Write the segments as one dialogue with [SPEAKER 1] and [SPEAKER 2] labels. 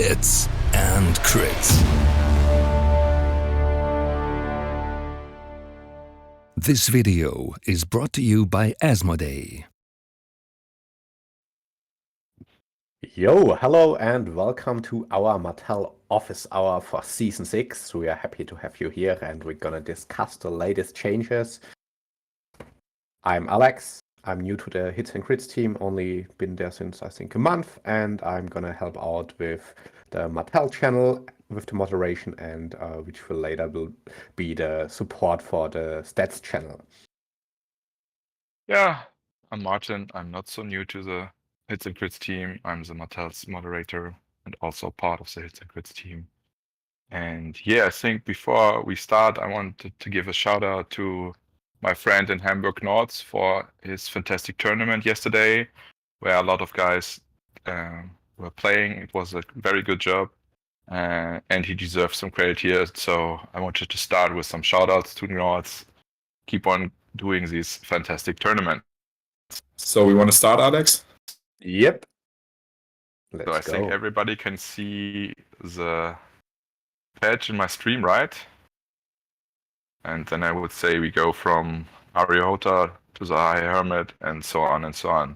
[SPEAKER 1] Hits and Crits. This video is brought to you by Asmodee.
[SPEAKER 2] Yo, hello and welcome to our Martell office hour for Season 6. We are happy to have you here and we're gonna discuss the latest changes. I'm Alex. I'm new to the Hits and Crits team, only been there since I think a month, and I'm gonna help out with the Martell channel with the moderation and which will later be the support for the stats channel.
[SPEAKER 3] Yeah, I'm Martin. I'm not so new to the Hits and Crits team. I'm the Martells moderator and also part of the Hits and Crits team. And yeah, I think before we start, I wanted to give a shout out to my friend in Hamburg Nords for his fantastic tournament yesterday, where a lot of guys were playing. It was a very good job, and he deserves some credit here. So I wanted to start with some shout outs to Nords. Keep on doing these fantastic tournaments.
[SPEAKER 4] So we want to start, Alex?
[SPEAKER 2] Yep.
[SPEAKER 3] So I think everybody can see the patch in my stream, right? And then I would say we go from Ariota to the High Hermit and so on and so on.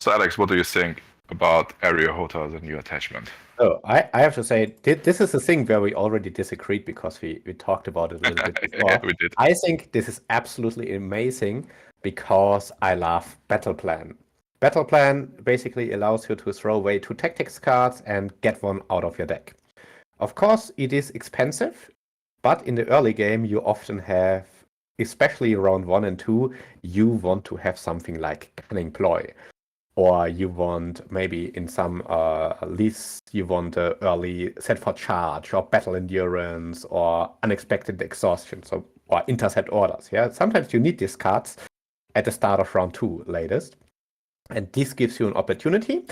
[SPEAKER 3] So Alex, what do you think about Ariota, the new attachment?
[SPEAKER 2] Oh, I have to say, this is a thing where we already disagreed because we talked about it a little bit before.
[SPEAKER 3] Yeah, we did.
[SPEAKER 2] I think this is absolutely amazing because I love Battle Plan. Battle Plan basically allows you to throw away 2 tactics cards and get one out of your deck. Of course, it is expensive, but in the early game, you often have, especially round 1 and 2, you want to have something like Cunning Ploy. Or you want, maybe in some lists, you want an early set for charge, or battle endurance, or unexpected exhaustion, or intercept orders. Yeah, sometimes you need these cards at the start of round 2 latest. And this gives you an opportunity,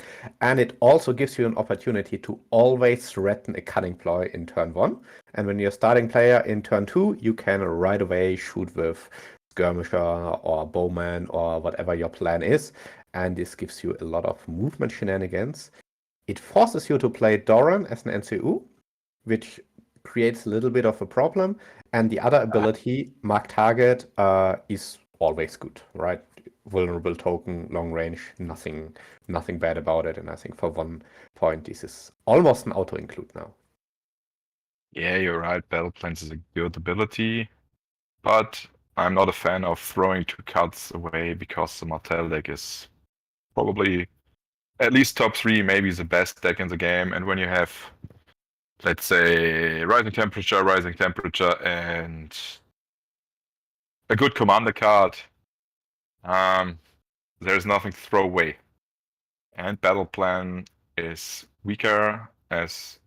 [SPEAKER 2] and it also gives you an opportunity to always threaten a Cunning Ploy in turn 1. And when you're starting player in turn 2, you can right away shoot with Skirmisher or Bowman or whatever your plan is. And this gives you a lot of movement shenanigans. It forces you to play Doran as an NCU, which creates a little bit of a problem. And the other ability, Mark Target, is always good, right? Vulnerable token, long range, nothing bad about it. And I think for 1 point, this is almost an auto include now.
[SPEAKER 3] Yeah, you're right. Battle Plans is a good ability, but I'm not a fan of throwing 2 cards away because the Martell deck is probably at least top 3, maybe the best deck in the game. And when you have, let's say, Rising Temperature, and a good commander card, there's nothing to throw away. And Battle Plan is weaker as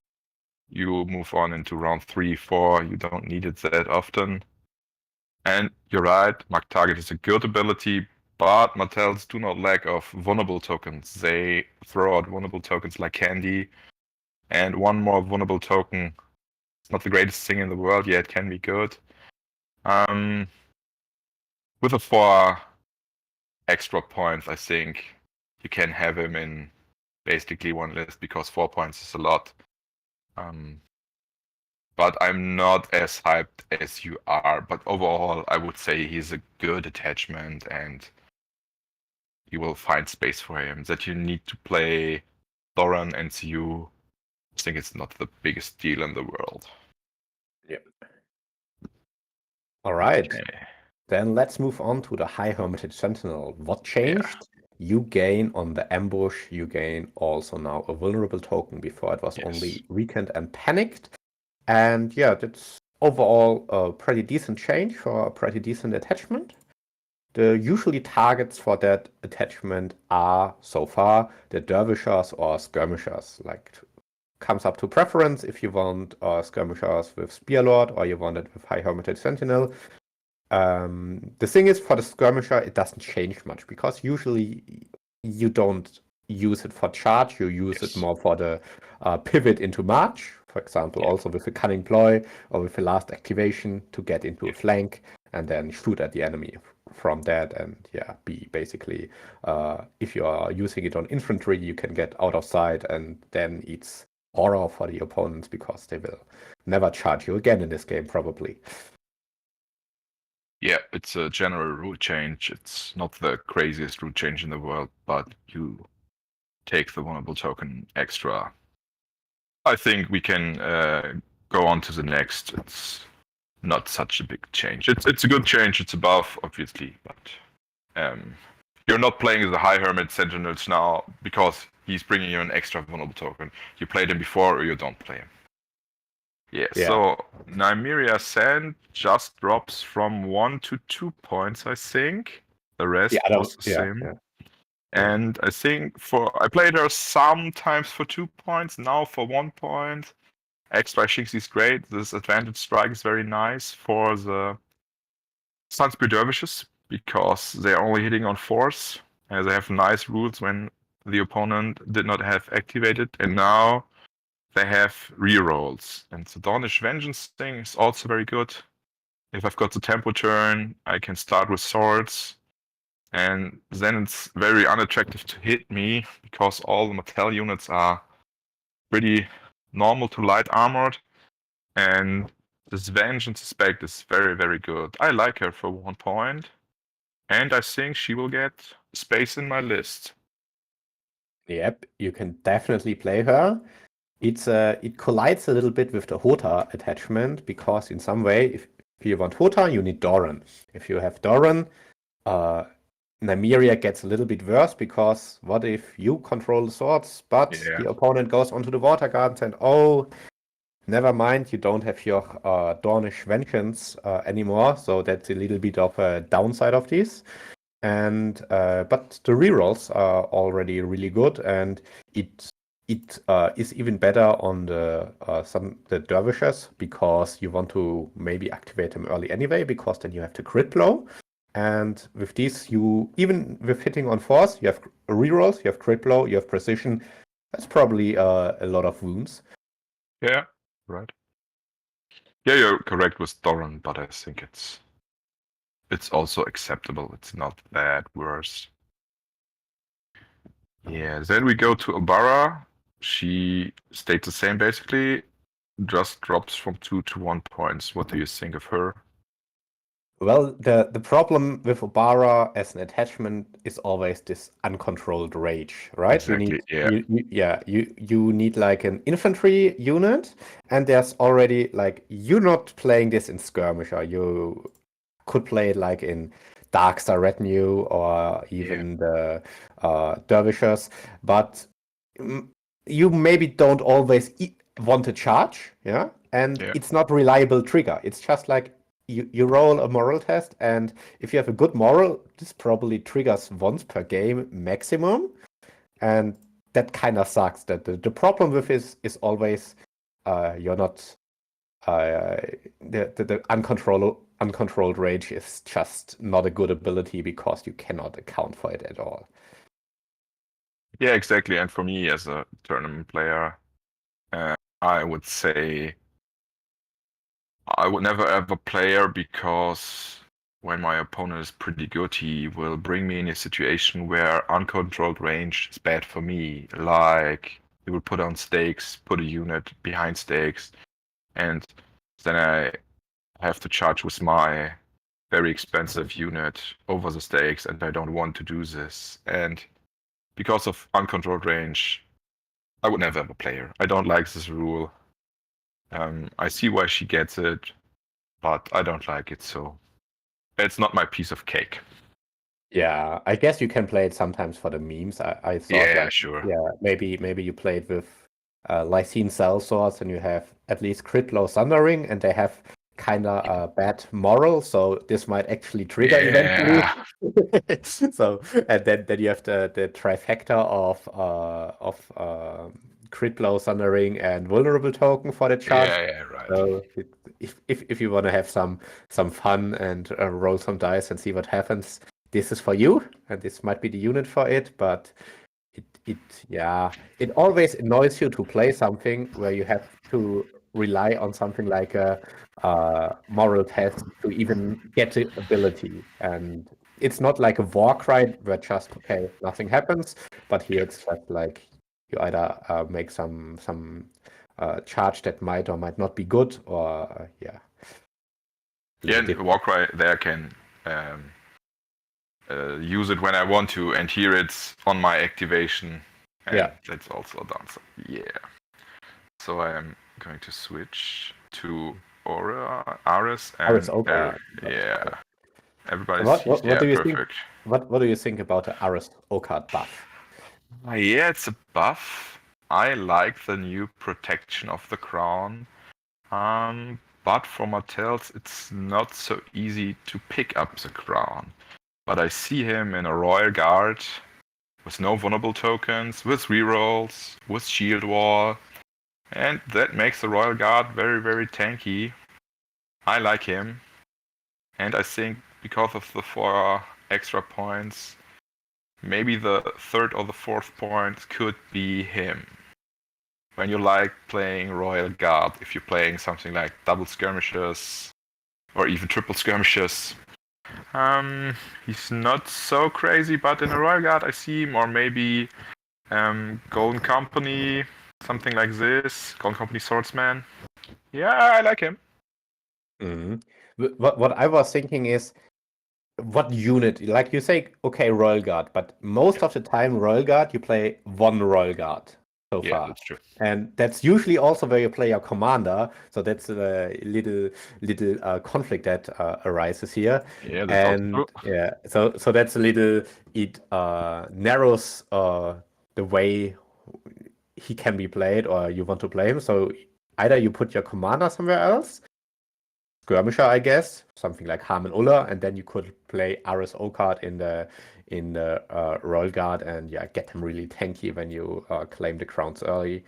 [SPEAKER 3] you move on into round 3, 4. You don't need it that often. And you're right, Mark Target is a good ability, but Martells do not lack of vulnerable tokens. They throw out vulnerable tokens like candy. And one more vulnerable token, it's not the greatest thing in the world, yet it can be good. With a 4 extra points, I think you can have him in basically one list because 4 points is a lot. But I'm not as hyped as you are. But overall, I would say he's a good attachment and you will find space for him. That you need to play Doran NCU, I think it's not the biggest deal in the world.
[SPEAKER 2] Yep. All right.
[SPEAKER 3] Okay.
[SPEAKER 2] Then let's move on to the High Hermitage Sentinel. What changed? You gain on the ambush, you gain also now a vulnerable token. Before it was only Weakened and Panicked. And yeah, that's overall a pretty decent change for a pretty decent attachment. The usually targets for that attachment are, so far, the Dervishers or Skirmishers. Like, comes up to preference if you want Skirmishers with Spearlord or you want it with High Hermitage Sentinel. The thing is, for the Skirmisher, it doesn't change much because usually you don't use it for charge, you use it more for the pivot into March, for example, also with a Cunning Ploy or with a last activation to get into a flank and then shoot at the enemy from that. And be basically, if you are using it on infantry, you can get out of sight and then it's horror for the opponents because they will never charge you again in this game, probably.
[SPEAKER 3] Yeah, it's a general rule change. It's not the craziest rule change in the world, but you take the vulnerable token extra. I think we can go on to the next. It's not such a big change. It's a good change. It's above, obviously, but you're not playing the High Hermit Sentinels now because he's bringing you an extra vulnerable token. You played him before or you don't play him. Yeah, so Nymeria Sand just drops from 1 to 2 points, I think. The rest was the same.
[SPEAKER 2] Yeah.
[SPEAKER 3] And I think I played her sometimes for 2 points, now for 1 point. Extra 6 is great. This advantage strike is very nice for the Sunspear Dervishes because they're only hitting on 4s. And they have nice rules when the opponent did not have activated. And now they have rerolls. And the Daunish Vengeance thing is also very good. If I've got the tempo turn, I can start with swords. And then it's very unattractive to hit me because all the Martell units are pretty normal to light armored. And this Vengeance spec is very, very good. I like her for 1 point. And I think she will get space in my list.
[SPEAKER 2] Yep, you can definitely play her. It collides a little bit with the Hota attachment because in some way, if you want Hota, you need Doran. If you have Doran, Nymeria gets a little bit worse because what if you control the swords, but the opponent goes onto the Water Gardens and oh, never mind, you don't have your Dornish Vengeance anymore, so that's a little bit of a downside of this. And but the rerolls are already really good, and it is even better on the dervishes because you want to maybe activate them early anyway because then you have to crit blow. And with these, you even with hitting on 4s, you have rerolls, you have crit blow, you have precision. That's probably a lot of wounds.
[SPEAKER 3] Yeah, right. Yeah, you're correct with Doran, but I think it's also acceptable. It's not that worse. Yeah, then we go to Obara. She stayed the same basically, just drops from 2 to 1 points. What do you think of her?
[SPEAKER 2] Well, the problem with Obara as an attachment is always this uncontrolled rage, right?
[SPEAKER 3] Exactly,
[SPEAKER 2] You need like an infantry unit, and there's already like you're not playing this in skirmisher. You could play it like in Darkstar Retinue or even the dervishers, but you maybe don't always want to charge, and it's not reliable trigger. It's just like you roll a moral test, and if you have a good moral, this probably triggers once per game maximum, and that kind of sucks. That the problem with is always you're not the uncontrolled rage is just not a good ability because you cannot account for it at all.
[SPEAKER 3] Yeah, exactly. And for me as a tournament player, I would say I would never ever play her because when my opponent is pretty good, he will bring me in a situation where uncontrolled range is bad for me. Like he will put on stakes, put a unit behind stakes, and then I have to charge with my very expensive unit over the stakes, and I don't want to do this. And because of uncontrolled range, I would never ever play her. I don't like this rule. I see why she gets it, but I don't like it, so it's not my piece of cake.
[SPEAKER 2] Yeah, I guess you can play it sometimes for the memes. I thought,
[SPEAKER 3] Yeah,
[SPEAKER 2] like,
[SPEAKER 3] sure.
[SPEAKER 2] yeah, maybe you played with Lysine Cell Swords and you have at least crit low Sundering, and they have kind of a bad moral, so this might actually trigger eventually. So and then you have the trifecta of crit blow, Sundering, and vulnerable token for the charge.
[SPEAKER 3] Yeah, right.
[SPEAKER 2] So if you want to have some fun and roll some dice and see what happens, this is for you, and this might be the unit for it. But it always annoys you to play something where you have to rely on something like a moral test to even get the ability. And it's not like a war cry where just okay, nothing happens, but here it's just like You either make some charge that might or might not be good, or
[SPEAKER 3] Yeah, and Warcry there can use it when I want to, and here it's on my activation, and that's also done. So yeah. So I am going to switch to Ares and
[SPEAKER 2] Ares Oka.
[SPEAKER 3] yeah. Everybody's
[SPEAKER 2] What do you think?
[SPEAKER 3] perfect.
[SPEAKER 2] What do you think about the Ares Oka buff?
[SPEAKER 3] Yeah, it's a buff. I like the new protection of the crown. But for Martells, it's not so easy to pick up the crown. But I see him in a Royal Guard with no vulnerable tokens, with rerolls, with shield wall, and that makes the Royal Guard very, very tanky. I like him, and I think because of the 4 extra points, maybe the 3rd or the 4th point could be him. When you like playing Royal Guard, if you're playing something like double skirmishes or even triple skirmishes, he's not so crazy, but in a Royal Guard I see him, or maybe Golden Company, something like this, Golden Company Swordsman. Yeah, I like him.
[SPEAKER 2] What I was thinking is, what unit? Like you say, okay, Royal Guard, but most of the time, Royal Guard, you play one Royal Guard so far.
[SPEAKER 3] Yeah, that's true.
[SPEAKER 2] And that's usually also where you play your commander. So that's a little conflict that arises here.
[SPEAKER 3] Yeah, that's
[SPEAKER 2] and
[SPEAKER 3] also true.
[SPEAKER 2] yeah, so that's a little, it narrows the way he can be played, or you want to play him. So either you put your commander somewhere else, skirmisher, I guess, something like Harman Uller, and then you could play Ares Okard in the Royal Guard, and get him really tanky when you claim the crowns early.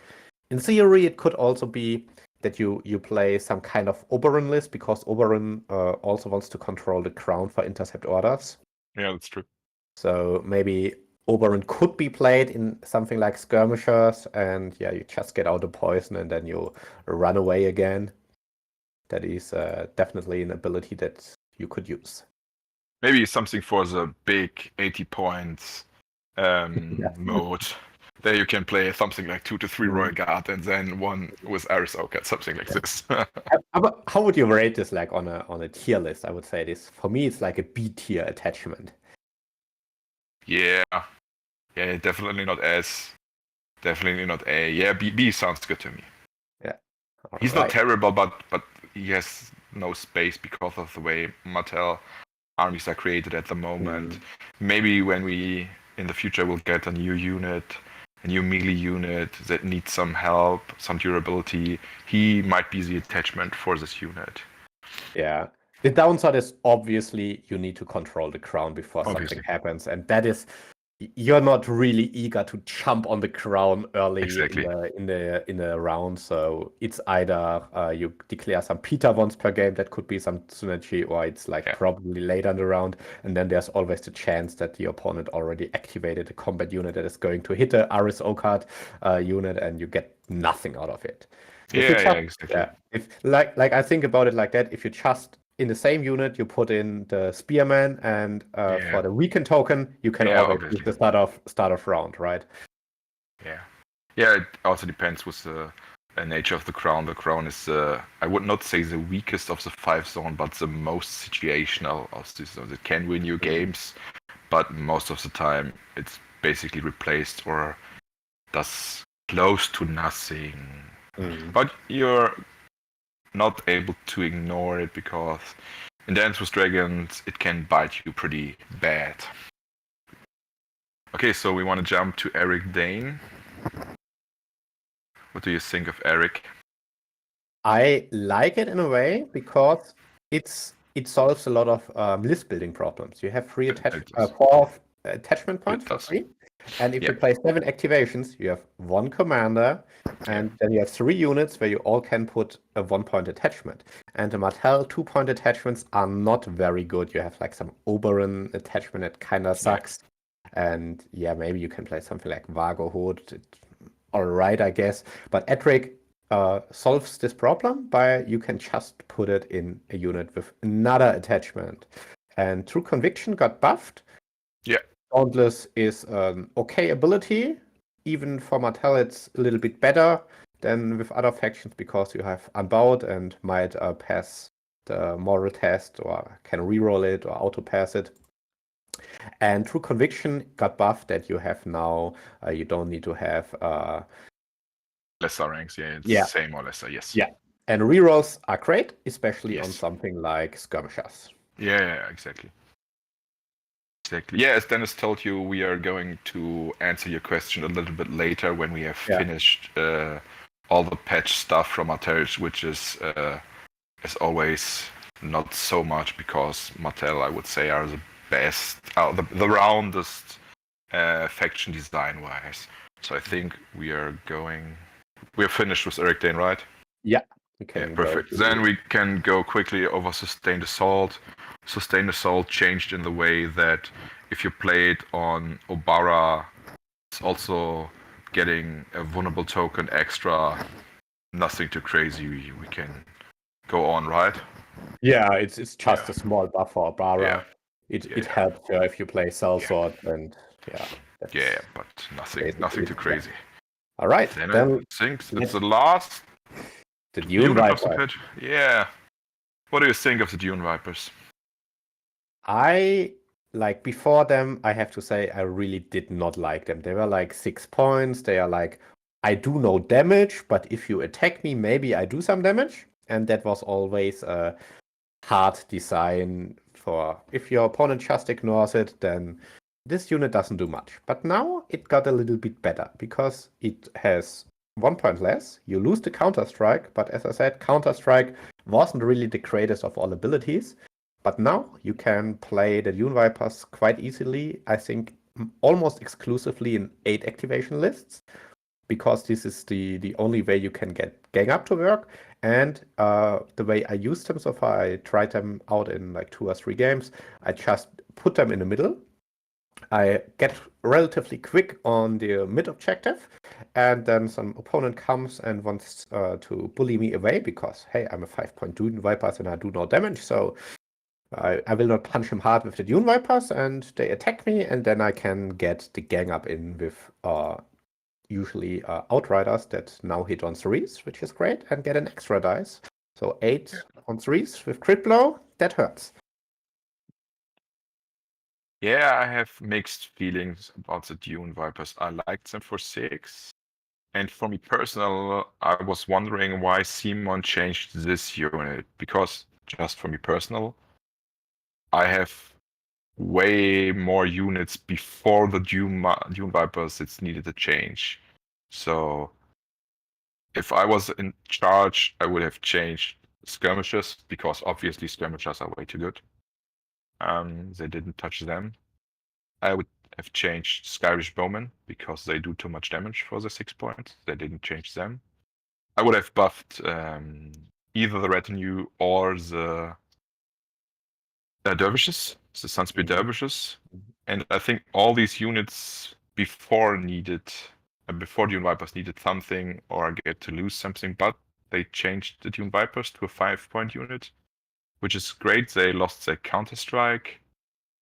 [SPEAKER 2] In theory, it could also be that you play some kind of Oberon list, because Oberon also wants to control the crown for intercept orders.
[SPEAKER 3] Yeah, that's true.
[SPEAKER 2] So maybe Oberon could be played in something like skirmishers, and you just get out the poison and then you run away again. That is definitely an ability that you could use.
[SPEAKER 3] Maybe something for the big 80 points mode. There you can play something like 2 to 3 Royal Guard and then one with Ares Okard, something like this.
[SPEAKER 2] How would you rate this, like on a tier list? I would say this, for me, it's like a B tier attachment.
[SPEAKER 3] Yeah, definitely not S. Definitely not A. Yeah, B sounds good to me.
[SPEAKER 2] Yeah.
[SPEAKER 3] He's not terrible, but he has no space because of the way Martell armies are created at the moment. Maybe when we in the future will get a new unit, a new melee unit that needs some help, some durability, he might be the attachment for this unit.
[SPEAKER 2] Yeah. The downside is obviously you need to control the crown before something happens, and that is, you're not really eager to jump on the crown early in the round. So it's either you declare some Peter once per game, that could be some synergy, or it's like probably later in the round, and then there's always the chance that the opponent already activated a combat unit that is going to hit the Ares Okard unit, and you get nothing out of it.
[SPEAKER 3] Exactly.
[SPEAKER 2] If like I think about it like that, if you just in the same unit, you put in the Spearman, and for the weaken token, you can always use the start of round, right?
[SPEAKER 3] Yeah, it also depends with the nature of the crown. The crown is, I would not say the weakest of the 5 zone, but the most situational of this zone. It can win you games, but most of the time it's basically replaced or does close to nothing. But you're not able to ignore it, because in Dance with Dragons it can bite you pretty bad. Okay, so we want to jump to Eric Dane. What do you think of Eric?
[SPEAKER 2] I like it in a way because it solves a lot of list building problems. You have 4 attachment points for free. And if you play 7 activations, you have 1 commander, and then you have 3 units where you all can put a 1-point attachment. And the Martell 2-point attachments are not very good. You have like some Oberon attachment that kind of sucks. And maybe you can play something like Vargo Hood. Alright, I guess. But Edric solves this problem by you can just put it in a unit with another attachment. And True Conviction got buffed.
[SPEAKER 3] Yeah.
[SPEAKER 2] Dauntless is an okay ability, even for Martell, it's a little bit better than with other factions because you have Unbound and might pass the moral test or can reroll it or auto pass it. And True Conviction got buffed that you have now. You don't need to have
[SPEAKER 3] lesser ranks. Yeah, it's
[SPEAKER 2] Yeah.
[SPEAKER 3] same or lesser. Yes.
[SPEAKER 2] Yeah. And rerolls are great, especially on
[SPEAKER 3] Yes.
[SPEAKER 2] something like skirmishers.
[SPEAKER 3] Yeah, exactly. Exactly. Yeah, as Dennis told you, we are going to answer your question a little bit later when we have finished all the patch stuff from Martells, which is, as always, not so much because Martell, I would say, are the best, the roundest faction design-wise. So I think we're finished with Eric Dane, right?
[SPEAKER 2] Yeah. We
[SPEAKER 3] Yeah,
[SPEAKER 2] can
[SPEAKER 3] perfect.
[SPEAKER 2] go
[SPEAKER 3] Then we can go quickly over Sustained Assault. Sustained Assault changed in the way that if you play it on Obara, it's also getting a vulnerable token extra. Nothing too crazy. We can go on, right?
[SPEAKER 2] Yeah, it's just a small buff for Obara.
[SPEAKER 3] Yeah.
[SPEAKER 2] It helps if you play Sellsword and
[SPEAKER 3] Yeah, but nothing too crazy.
[SPEAKER 2] All right,
[SPEAKER 3] Then
[SPEAKER 2] then
[SPEAKER 3] I think it's the last
[SPEAKER 2] the Dune
[SPEAKER 3] unit of the
[SPEAKER 2] Viper.
[SPEAKER 3] pitch. Yeah. What do you think of the Dune Vipers?
[SPEAKER 2] Like before them, I have to say I really did not like them. They were like 6 points. They are like, I do no damage, but if you attack me, maybe I do some damage. And that was always a hard design for if your opponent just ignores it, then this unit doesn't do much. But now it got a little bit better because it has 1 point less. You lose the Counter Strike, but as I said, Counter Strike wasn't really the greatest of all abilities. But now you can play the Dune Vipers quite easily, I think almost exclusively in 8 activation lists, because this is the only way you can get Gang Up to work. And the way I used them so far, I tried them out in like 2 or 3 games. I just put them in the middle. I get relatively quick on the mid objective, and then some opponent comes and wants to bully me away because, hey, I'm a 5-point Dune Vipers and I do no damage, so I will not punch him hard with the Dune Vipers, and they attack me, and then I can get the gang up in with usually Outriders that now hit on 3s, which is great, and get an extra dice. So 8 on 3s with crit blow, that hurts.
[SPEAKER 3] Yeah, I have mixed feelings about the Dune Vipers. I liked them for 6. And for me personal, I was wondering why Simon changed this unit. Because, just for me personal, I have way more units before the Dune Vipers it's needed a change. So if I was in charge, I would have changed skirmishers, because obviously skirmishers are way too good. They didn't touch them. I would have changed Skyrish Bowmen because they do too much damage for the 6 points. They didn't change them. I would have buffed either the retinue or the dervishes, the Sunspear dervishes. And I think all these units before Dune Vipers needed something or get to lose something, but they changed the Dune Vipers to a 5-point unit, which is great. They lost their Counter-Strike.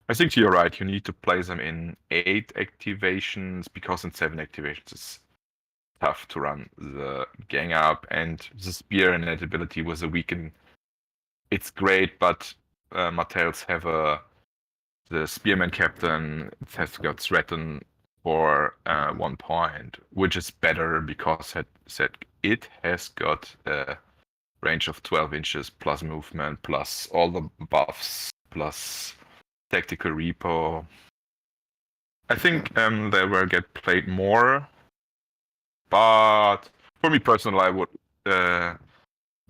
[SPEAKER 3] I think you're right. You need to play them in 8 activations because in 7 activations it's tough to run the gang up, and the spear and that ability with a weaken. It's great, but Martells have the spearman captain has got threatened for 1 point, which is better because it has got a range of 12 inches plus movement plus all the buffs plus tactical repo. I think they will get played more, but for me personally, I would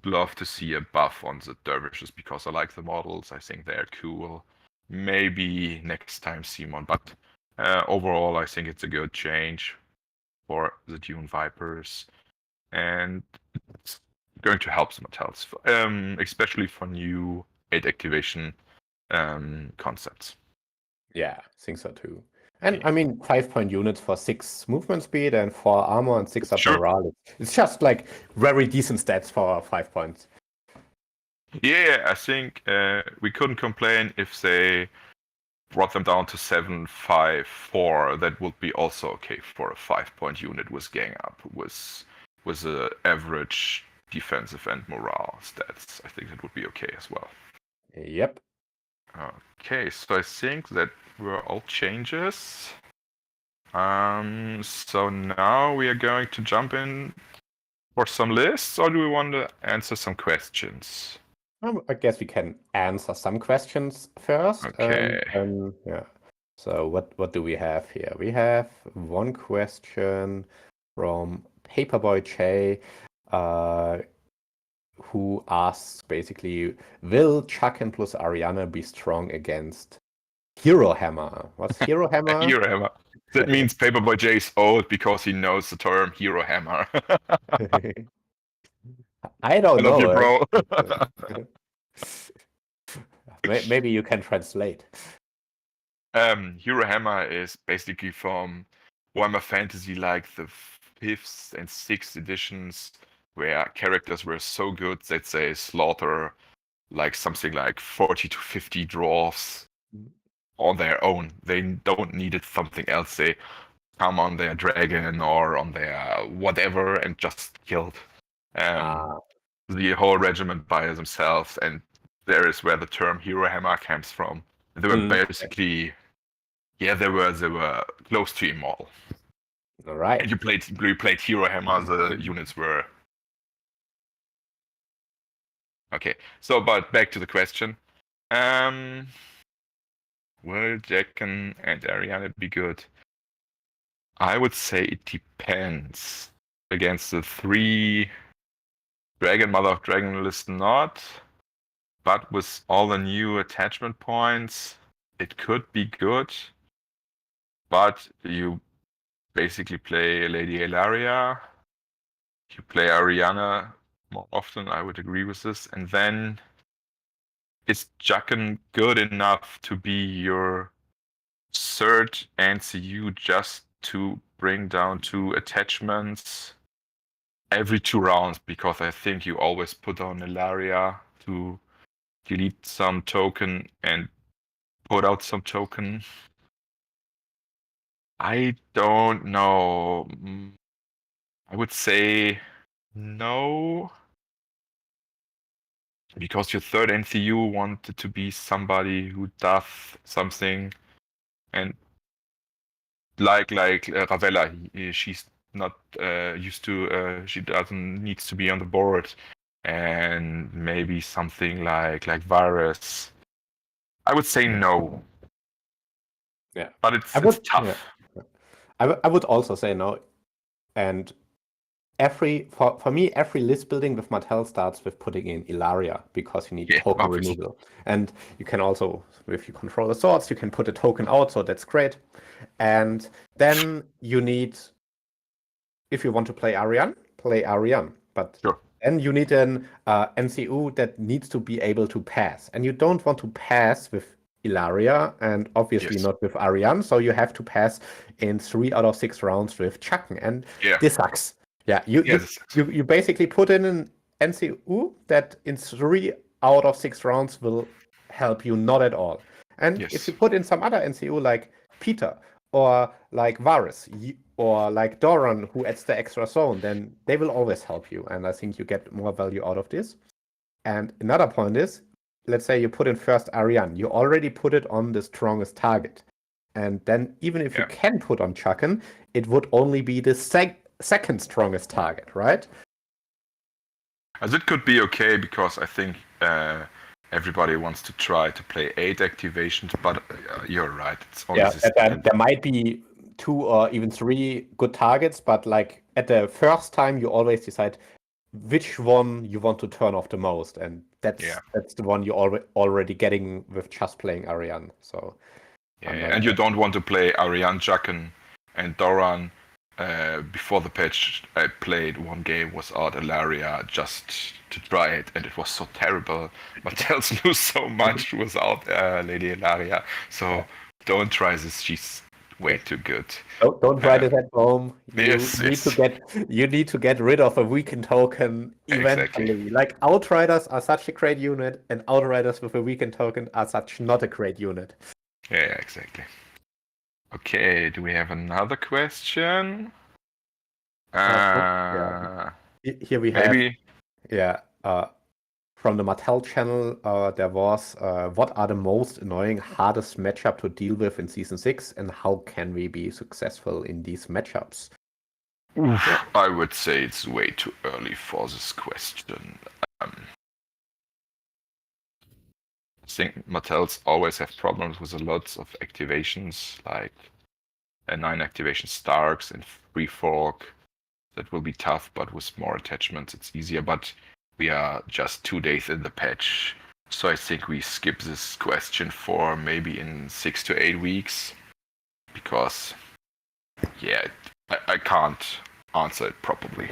[SPEAKER 3] love to see a buff on the dervishes because I like the models. I think they're cool. Maybe next time Simon, but overall, I think it's a good change for the Dune Vipers, and it's going to help the Martells, especially for new 8 activation concepts.
[SPEAKER 2] Yeah, I think so too. And I mean, 5-point units for 6 movement speed and 4 armor and 6 up
[SPEAKER 3] Sure.
[SPEAKER 2] morale. It's just like very decent stats for 5 points.
[SPEAKER 3] Yeah, I think we couldn't complain if they brought them down to 7-5-4, that would be also okay for a 5-point unit with gang up, with a average defensive and morale stats. I think that would be okay as well.
[SPEAKER 2] Yep.
[SPEAKER 3] Okay, so I think that were all changes. So now we are going to jump in for some lists, or do we want to answer some questions?
[SPEAKER 2] I guess we can answer some questions first.
[SPEAKER 3] Okay.
[SPEAKER 2] Yeah. So what do we have here? We have one question from Paperboy Che, who asks basically, will Chucken plus Ariana be strong against Hero Hammer? What's Hero Hammer?
[SPEAKER 3] Hero Hammer. That means Paperboy J is old because he knows the term Hero Hammer.
[SPEAKER 2] I don't
[SPEAKER 3] I love you,
[SPEAKER 2] know.
[SPEAKER 3] bro.
[SPEAKER 2] Maybe you can translate.
[SPEAKER 3] Hero Hammer is basically from Warhammer Fantasy, like the 5th and 6th editions, where characters were so good that they slaughter like something like 40 to 50 dwarfs on their own. They don't need it something else. They come on their dragon or on their whatever and just killed the whole regiment by themselves. And there is where the term Hero Hammer comes from. They were basically, yeah, they were close to immortal.
[SPEAKER 2] All right.
[SPEAKER 3] And you played Hero Hammer. The units were okay. So, but back to the question. Will Jacken and Ariana be good? I would say it depends. Against the 3 Dragon Mother of Dragon list, not. But with all the new attachment points, it could be good. But you basically play Lady Ilaria. You play Ariana more often, I would agree with this. And then is Jacken good enough to be your third NCU just to bring down 2 attachments every 2 rounds? Because I think you always put on Ilaria to delete some token and put out some token. I don't know. I would say no. Because your third NCU wanted to be somebody who does something, and like Ravella, she's not used to. She doesn't needs to be on the board, and maybe something like Virus. I would say no.
[SPEAKER 2] Yeah,
[SPEAKER 3] but it's tough.
[SPEAKER 2] Yeah. I would also say no, and for me, every list building with Martell starts with putting in Ilaria because you need token
[SPEAKER 3] obviously.
[SPEAKER 2] removal. And you can also, if you control the swords, you can put a token out, so that's great. And then you need, if you want to play Ariane, play Ariane. But then you need an NCU that needs to be able to pass. And you don't want to pass with Ilaria and obviously not with Ariane, so you have to pass in 3 out of 6 rounds with Chucken. And this sucks. Yeah, you basically put in an NCU that in 3 out of 6 rounds will help you not at all. And if you put in some other NCU like Peter or like Varus or like Doran who adds the extra zone, then they will always help you. And I think you get more value out of this. And another point is, let's say you put in first Ariane, you already put it on the strongest target. And then even if you can put on Chucken, it would only be the second strongest target, right?
[SPEAKER 3] As it could be okay because I think everybody wants to try to play 8 activations, but you're right. It's only
[SPEAKER 2] there might be 2 or even 3 good targets, but like at the first time you always decide which one you want to turn off the most, and that's the one you're already getting with just playing Ariane. So
[SPEAKER 3] and you don't want to play Ariane, Jacken, and Doran. Before the patch, I played one game without Ilaria just to try it, and it was so terrible. Martells lose so much without Lady Ilaria, so don't try this. She's way too good.
[SPEAKER 2] Don't try this at home. You need to get rid of a weakened token eventually.
[SPEAKER 3] Exactly.
[SPEAKER 2] Like Outriders are such a great unit, and Outriders with a weakened token are such not a great unit.
[SPEAKER 3] Yeah, exactly. Okay, do we have another question?
[SPEAKER 2] Yeah. Here we have,
[SPEAKER 3] Maybe.
[SPEAKER 2] from the Martell channel, there was what are the most annoying, hardest matchup to deal with in Season 6, and how can we be successful in these matchups?
[SPEAKER 3] Oof, I would say it's way too early for this question. I think Martells always have problems with a lot of activations, like 9 activation Starks and Free Fork. That will be tough, but with more attachments it's easier. But we are just 2 days in the patch, so I think we skip this question for maybe in 6 to 8 weeks, because yeah, I can't answer it properly.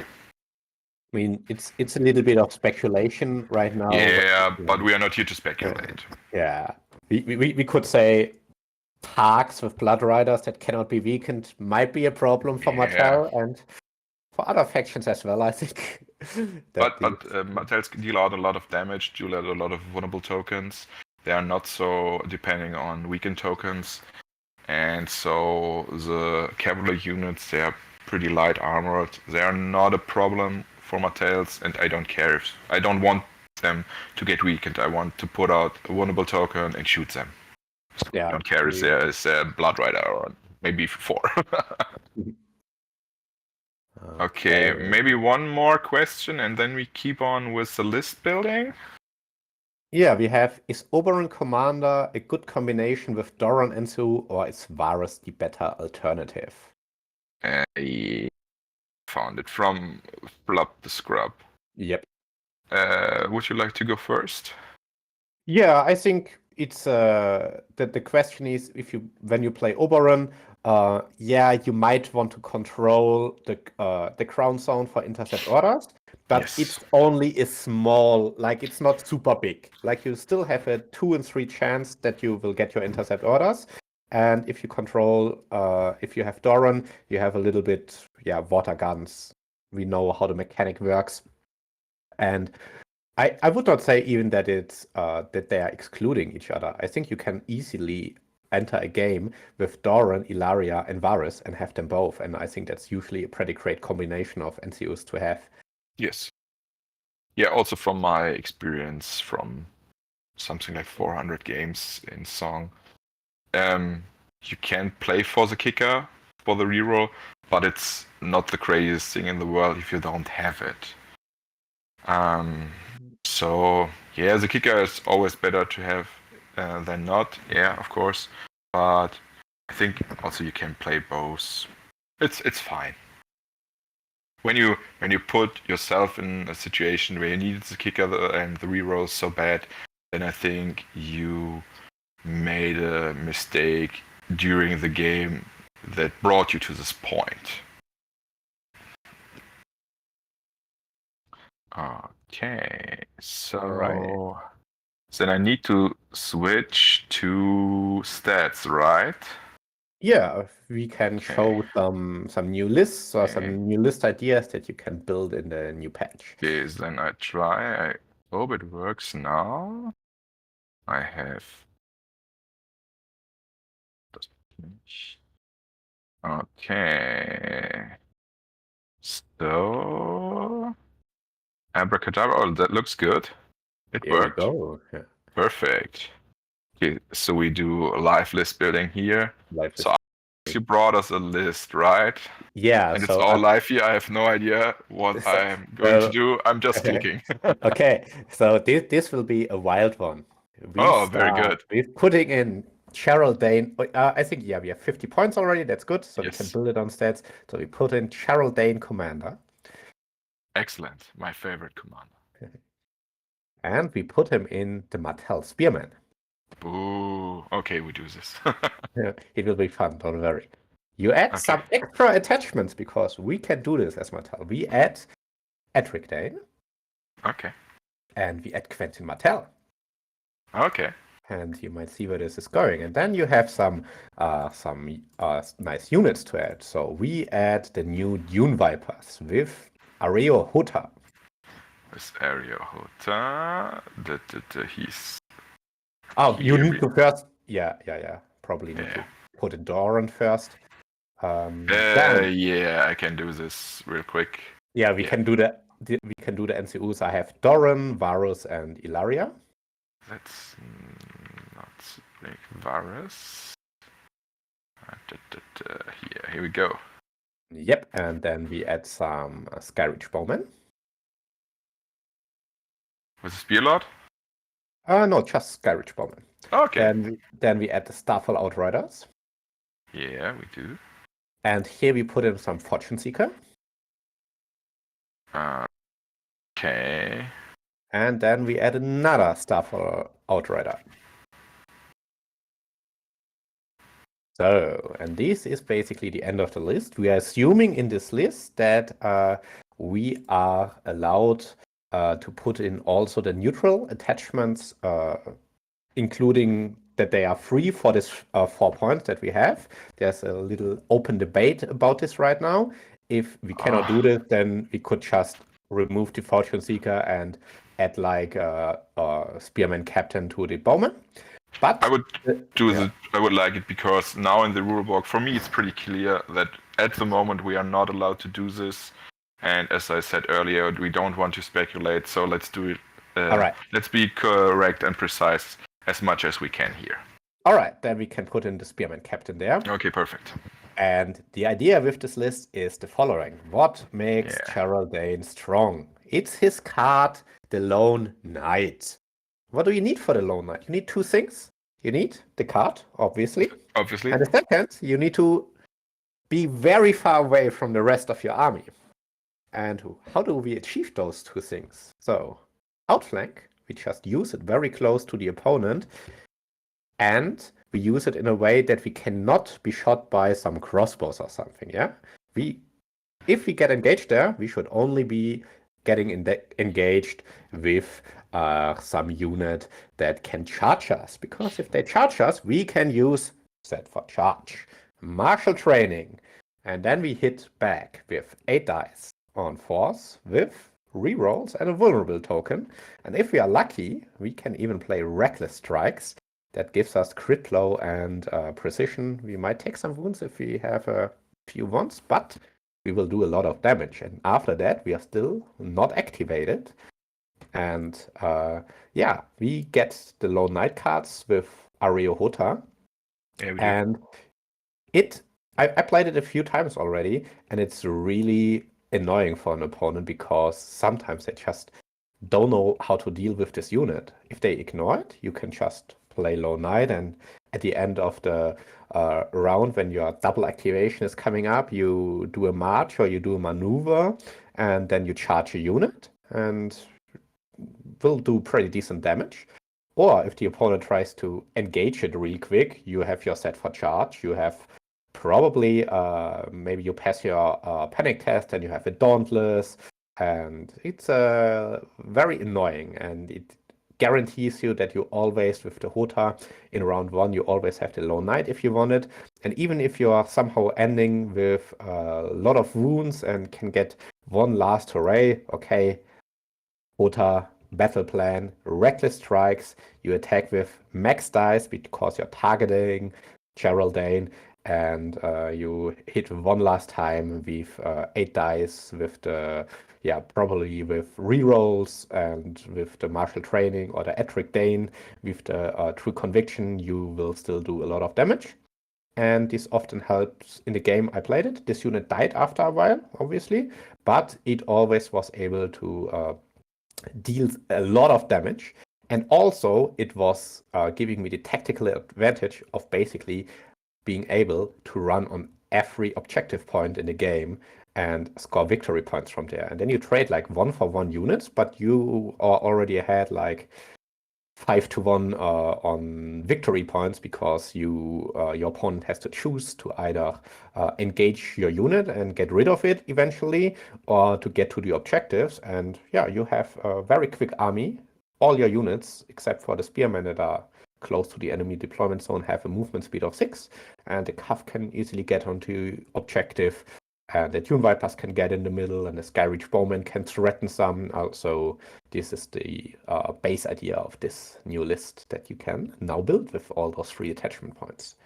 [SPEAKER 2] I mean, it's a little bit of speculation right now.
[SPEAKER 3] Yeah, but we are not here to speculate.
[SPEAKER 2] Yeah, we could say Tarks with Blood Riders that cannot be weakened might be a problem for Martell and for other factions as well, I think.
[SPEAKER 3] But Martells deal out a lot of damage, deal out a lot of vulnerable tokens. They are not so depending on weakened tokens. And so the cavalry units, they are pretty light armored. They are not a problem for Martells, and I don't care if I don't want them to get weakened. I want to put out a vulnerable token and shoot them. So I don't care if there is a Blood Rider or maybe 4. Okay, maybe one more question and then we keep on with the list building.
[SPEAKER 2] Yeah, we have, is Oberon Commander a good combination with Doran and Sue, or is Varus the better alternative?
[SPEAKER 3] I found it from Flop the Scrub.
[SPEAKER 2] Yep.
[SPEAKER 3] Would you like to go first?
[SPEAKER 2] Yeah, I think it's that the question is, when you play Oberon, you might want to control the crown zone for intercept orders, but
[SPEAKER 3] Yes.
[SPEAKER 2] it's only a small, like it's not super big. Like you still have a 2 in 3 chance that you will get your intercept orders. And if you control, if you have Doran, you have a little bit, water guns. We know how the mechanic works. And I would not say even that it's that they are excluding each other. I think you can easily enter a game with Doran, Ilaria, and Varus and have them both. And I think that's usually a pretty great combination of NCUs to have.
[SPEAKER 3] Yes. Yeah, also from my experience from something like 400 games in Song, you can play for the kicker, for the reroll, but it's not the craziest thing in the world if you don't have it. So yeah, the kicker is always better to have than not. Yeah, of course, but I think also you can play both. It's fine. When you put yourself in a situation where you need the kicker and the reroll so bad, then I think you made a mistake during the game that brought you to this point. Okay, so then I need to switch to stats, right?
[SPEAKER 2] Yeah, we can show some new lists or some new list ideas that you can build in the new patch.
[SPEAKER 3] Okay, then I try. I hope it works now. I have. Okay. So. Abracadabra. Oh, that looks good. It worked.
[SPEAKER 2] Here we go. Yeah.
[SPEAKER 3] Perfect. Okay, so we do live list building here. So you brought us a list, right?
[SPEAKER 2] Yeah.
[SPEAKER 3] And
[SPEAKER 2] so
[SPEAKER 3] it's all live here. I have no idea what I'm going to do. I'm just clicking.
[SPEAKER 2] Okay, so this will be a wild one.
[SPEAKER 3] Very good.
[SPEAKER 2] We're putting in Cheryl Dane. I think, we have 50 points already. That's good. So we can
[SPEAKER 3] Yes.
[SPEAKER 2] build it on stats. So we put in Cheryl Dane Commander.
[SPEAKER 3] Excellent. My favorite commander.
[SPEAKER 2] And we put him in the Martell Spearman.
[SPEAKER 3] Ooh. Okay, we do this.
[SPEAKER 2] It will be fun, don't worry. You add some extra attachments because we can do this as Martell. We add Edric Dane.
[SPEAKER 3] Okay.
[SPEAKER 2] And we add Quentin Martell.
[SPEAKER 3] Okay.
[SPEAKER 2] And you might see where this is going. And then you have some nice units to add. So we add the new Dune Vipers with Areo Hota.
[SPEAKER 3] With Areo Hota. He's.
[SPEAKER 2] Oh, you need to first. Yeah. probably need
[SPEAKER 3] Yeah.
[SPEAKER 2] to put a Doran first. Then,
[SPEAKER 3] Yeah, I can do this real quick.
[SPEAKER 2] yeah, we
[SPEAKER 3] Yeah.
[SPEAKER 2] can do the NCUs. I have Doran, Varus, and Ilaria.
[SPEAKER 3] Let's not make Varus. Here we go.
[SPEAKER 2] Yep, and then we add some Skyreach Bowmen.
[SPEAKER 3] With the Spearlord?
[SPEAKER 2] No, just Skyreach Bowmen.
[SPEAKER 3] Okay.
[SPEAKER 2] Then we add the Starfall Outriders.
[SPEAKER 3] Yeah, we do.
[SPEAKER 2] And here we put in some Fortune Seeker.
[SPEAKER 3] Okay.
[SPEAKER 2] And then we add another Starfall Outrider. So, and this is basically the end of the list. We are assuming in this list that we are allowed to put in also the neutral attachments, including that they are free for this 4 points that we have. There's a little open debate about this right now. If we cannot do this, then we could just remove the Fortune Seeker and add like a Spearman Captain to the Bowman. But
[SPEAKER 3] I would I would like it because now in the rulebook, for me, it's pretty clear that at the moment we are not allowed to do this. And as I said earlier, we don't want to speculate. So let's do it.
[SPEAKER 2] All right.
[SPEAKER 3] Let's be correct and precise as much as we can here.
[SPEAKER 2] All right, then we can put in the Spearman Captain there.
[SPEAKER 3] Okay, perfect.
[SPEAKER 2] And the idea with this list is the following. What makes Geraldine strong? It's his card, the Lone Knight. What do you need for the Lone Knight? You need two things. You need the card, obviously.
[SPEAKER 3] Obviously.
[SPEAKER 2] And the second, you need to be very far away from the rest of your army. And how do we achieve those two things? So, outflank, we just use it very close to the opponent. And we use it in a way that we cannot be shot by some crossbows or something, yeah? If we get engaged there, we should only be getting engaged with some unit that can charge us. Because if they charge us, we can use set for charge, martial training, and then we hit back with 8 dice on force with rerolls and a vulnerable token. And if we are lucky, we can even play reckless strikes. That gives us crit blow and precision. We might take some wounds if we have a few wounds, but we will do a lot of damage. And after that, we are still not activated. And we get the Lone Knight cards with Ario Hota.
[SPEAKER 3] Yeah,
[SPEAKER 2] and I played it a few times already, and it's really annoying for an opponent because sometimes they just don't know how to deal with this unit. If they ignore it, you can just play Lone Knight, and at the end of the round, when your double activation is coming up, you do a march or you do a maneuver, and then you charge a unit, and will do pretty decent damage. Or if the opponent tries to engage it really quick, you have your set for charge, you have probably maybe you pass your panic test and you have a dauntless, and it's very annoying, and it guarantees you that you always, with the Hota in round 1, you always have the Lone Knight if you want it. And even if you are somehow ending with a lot of wounds and can get one last hooray, okay, Hota, battle plan, reckless strikes, you attack with max dice because you're targeting Geraldine, and you hit one last time with 8 dice with the probably with rerolls, and with the martial training or the Ettrick Dane with the true conviction, you will still do a lot of damage. And this often helps in the game I played it. This unit died after a while, obviously, but it always was able to deal a lot of damage. And also it was giving me the tactical advantage of basically being able to run on every objective point in the game and score victory points from there. And then you trade like 1-for-1 units, but you already had like 5-to-1 on victory points because your opponent has to choose to either engage your unit and get rid of it eventually, or to get to the objectives. And you have a very quick army. All your units, except for the spearmen that are close to the enemy deployment zone, have a movement speed of 6, and the Cuff can easily get onto objective, and the Dune Vipers can get in the middle, and the Skyreach Bowman can threaten some. Also, this is the base idea of this new list that you can now build with all those free attachment points.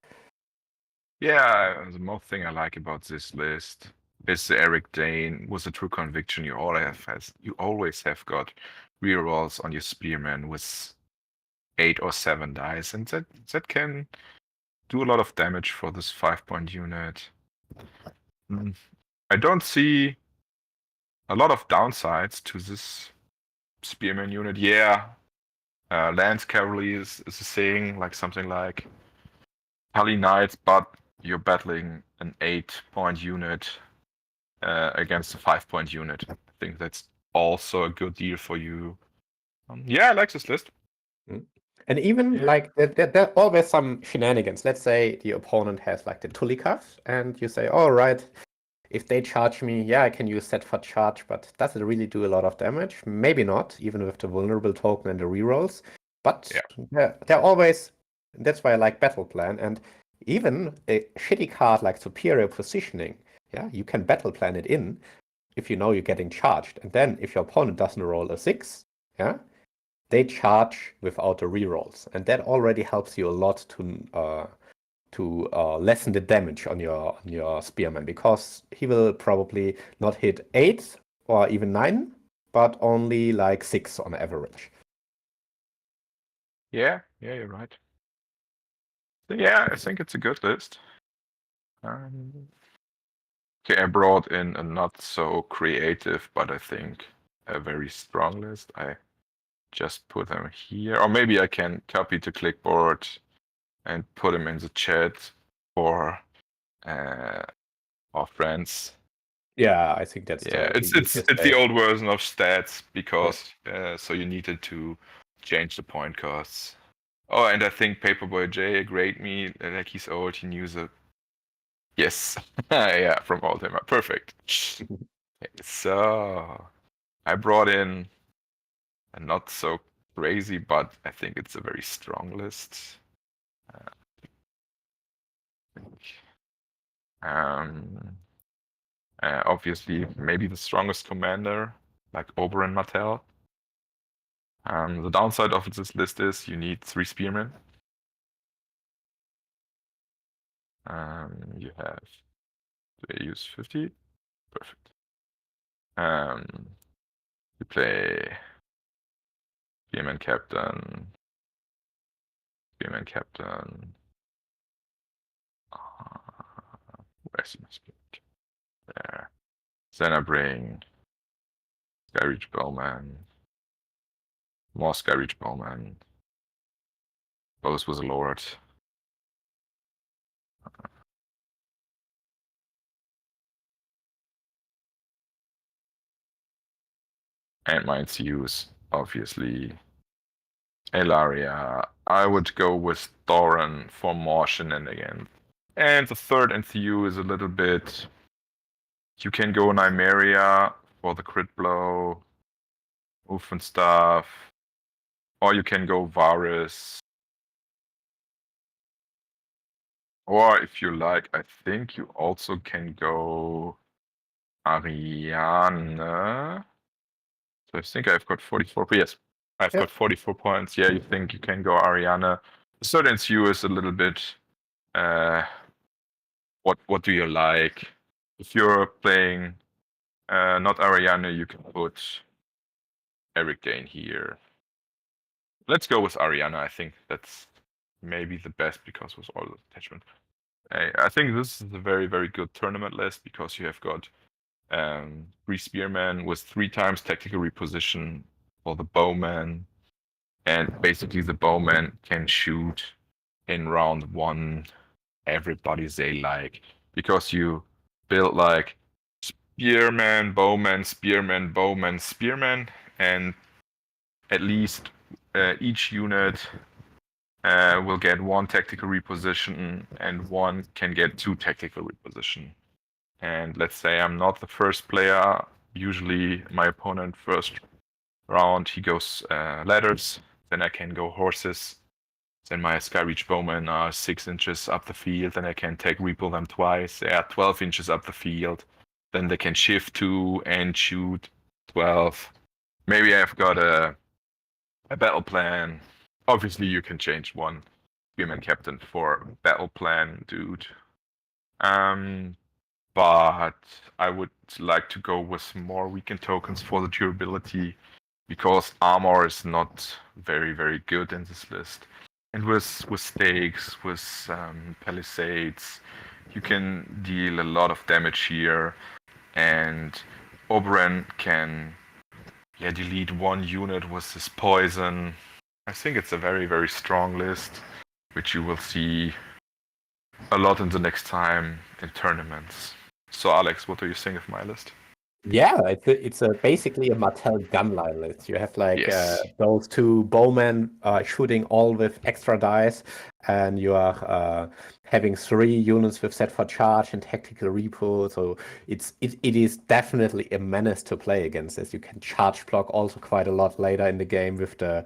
[SPEAKER 3] Yeah, the most thing I like about this list is Eric Dane with a true conviction. You always have got rerolls on your spearman with 8 or 7 dice, and that can do a lot of damage for this 5-point unit. I don't see a lot of downsides to this spearman unit. Yeah, Lance Cavalry is a thing, like something like Pally Knights, but you're battling an 8-point unit against a 5-point unit. I think that's also a good deal for you. Yeah, I like this list.
[SPEAKER 2] And even like there are always some shenanigans. Let's say the opponent has like the Tulikav, and you say, all right, if they charge me, yeah, I can use that for charge, but does it really do a lot of damage? Maybe not, even with the vulnerable token and the rerolls. But they're always, that's why I like Battle Plan. And even a shitty card like Superior Positioning, yeah, you can Battle Plan it in if you know you're getting charged. And then if your opponent doesn't roll a 6, yeah, they charge without the rerolls. And that already helps you a lot to lessen the damage on your spearman, because he will probably not hit 8 or even 9, but only like 6 on average.
[SPEAKER 3] Yeah, you're right. So, yeah, I think it's a good list. Okay, I brought in a not so creative, but I think a very strong list. I just put them here, or maybe I can copy to clipboard and put them in the chat for our friends.
[SPEAKER 2] Yeah, I think that's
[SPEAKER 3] it's
[SPEAKER 2] easiest
[SPEAKER 3] the
[SPEAKER 2] way.
[SPEAKER 3] old version of stats, because so you needed to change the point costs. Oh, and I think Paperboy J agreed me, like he's old, he knew the yes. Yeah, from Oldtimer. Perfect. So I brought in a not so crazy, but I think it's a very strong list. Obviously, maybe the strongest commander, like Oberyn Martell. The downside of this list is you need 3 spearmen. You have to use 50. Perfect. You play spearman captain. Spearman captain. Where's my spearman? There. Then I bring Skyreach Bowman. More Skyreach Bowman. Both with a Lord. And my NCUs, obviously. Elaria. I would go with Thoran for more shenanigans. And the third NCU is a little bit. You can go Nymeria for the crit blow, move and stuff. Or you can go Varus. Or if you like, I think you also can go Ariane. So I think I've got 44. Yes, I've got 44 points. Yeah, you think you can go Ariana. The third NCU is a little bit. What do you like? If you're playing not Ariana, you can put Eric Dane here. Let's go with Ariana. I think that's maybe the best, because with all the attachment. I think this is a very, very good tournament list, because you have got 3 spearmen with 3 times tactical reposition for the bowman, and basically the bowman can shoot in round 1 everybody they like, because you build like spearman, bowman, spearman, bowman, spearman, and at least each unit will get 1 tactical reposition, and 1 can get 2 tactical reposition. And let's say I'm not the first player. Usually my opponent first round, he goes ladders, then I can go horses. Then my Skyreach Bowmen are 6 inches up the field, then I can take repel them twice. They are 12 inches up the field. Then they can shift 2 and shoot 12. Maybe I've got a battle plan. Obviously, you can change 1 spearman captain for battle plan, dude. But I would like to go with more weakened tokens for the durability, because armor is not very, very good in this list. And with stakes, with palisades, you can deal a lot of damage here, and Oberyn can delete one unit with his poison. I think it's a very, very strong list, which you will see a lot in the next time in tournaments. So Alex, what do you think of my list?
[SPEAKER 2] Yeah, it's basically a Martell gunline list. You have like
[SPEAKER 3] Yes.
[SPEAKER 2] those two bowmen shooting all with extra dice, and you are having 3 units with set for charge and tactical repo. So it is definitely a menace to play against, as you can charge block also quite a lot later in the game with the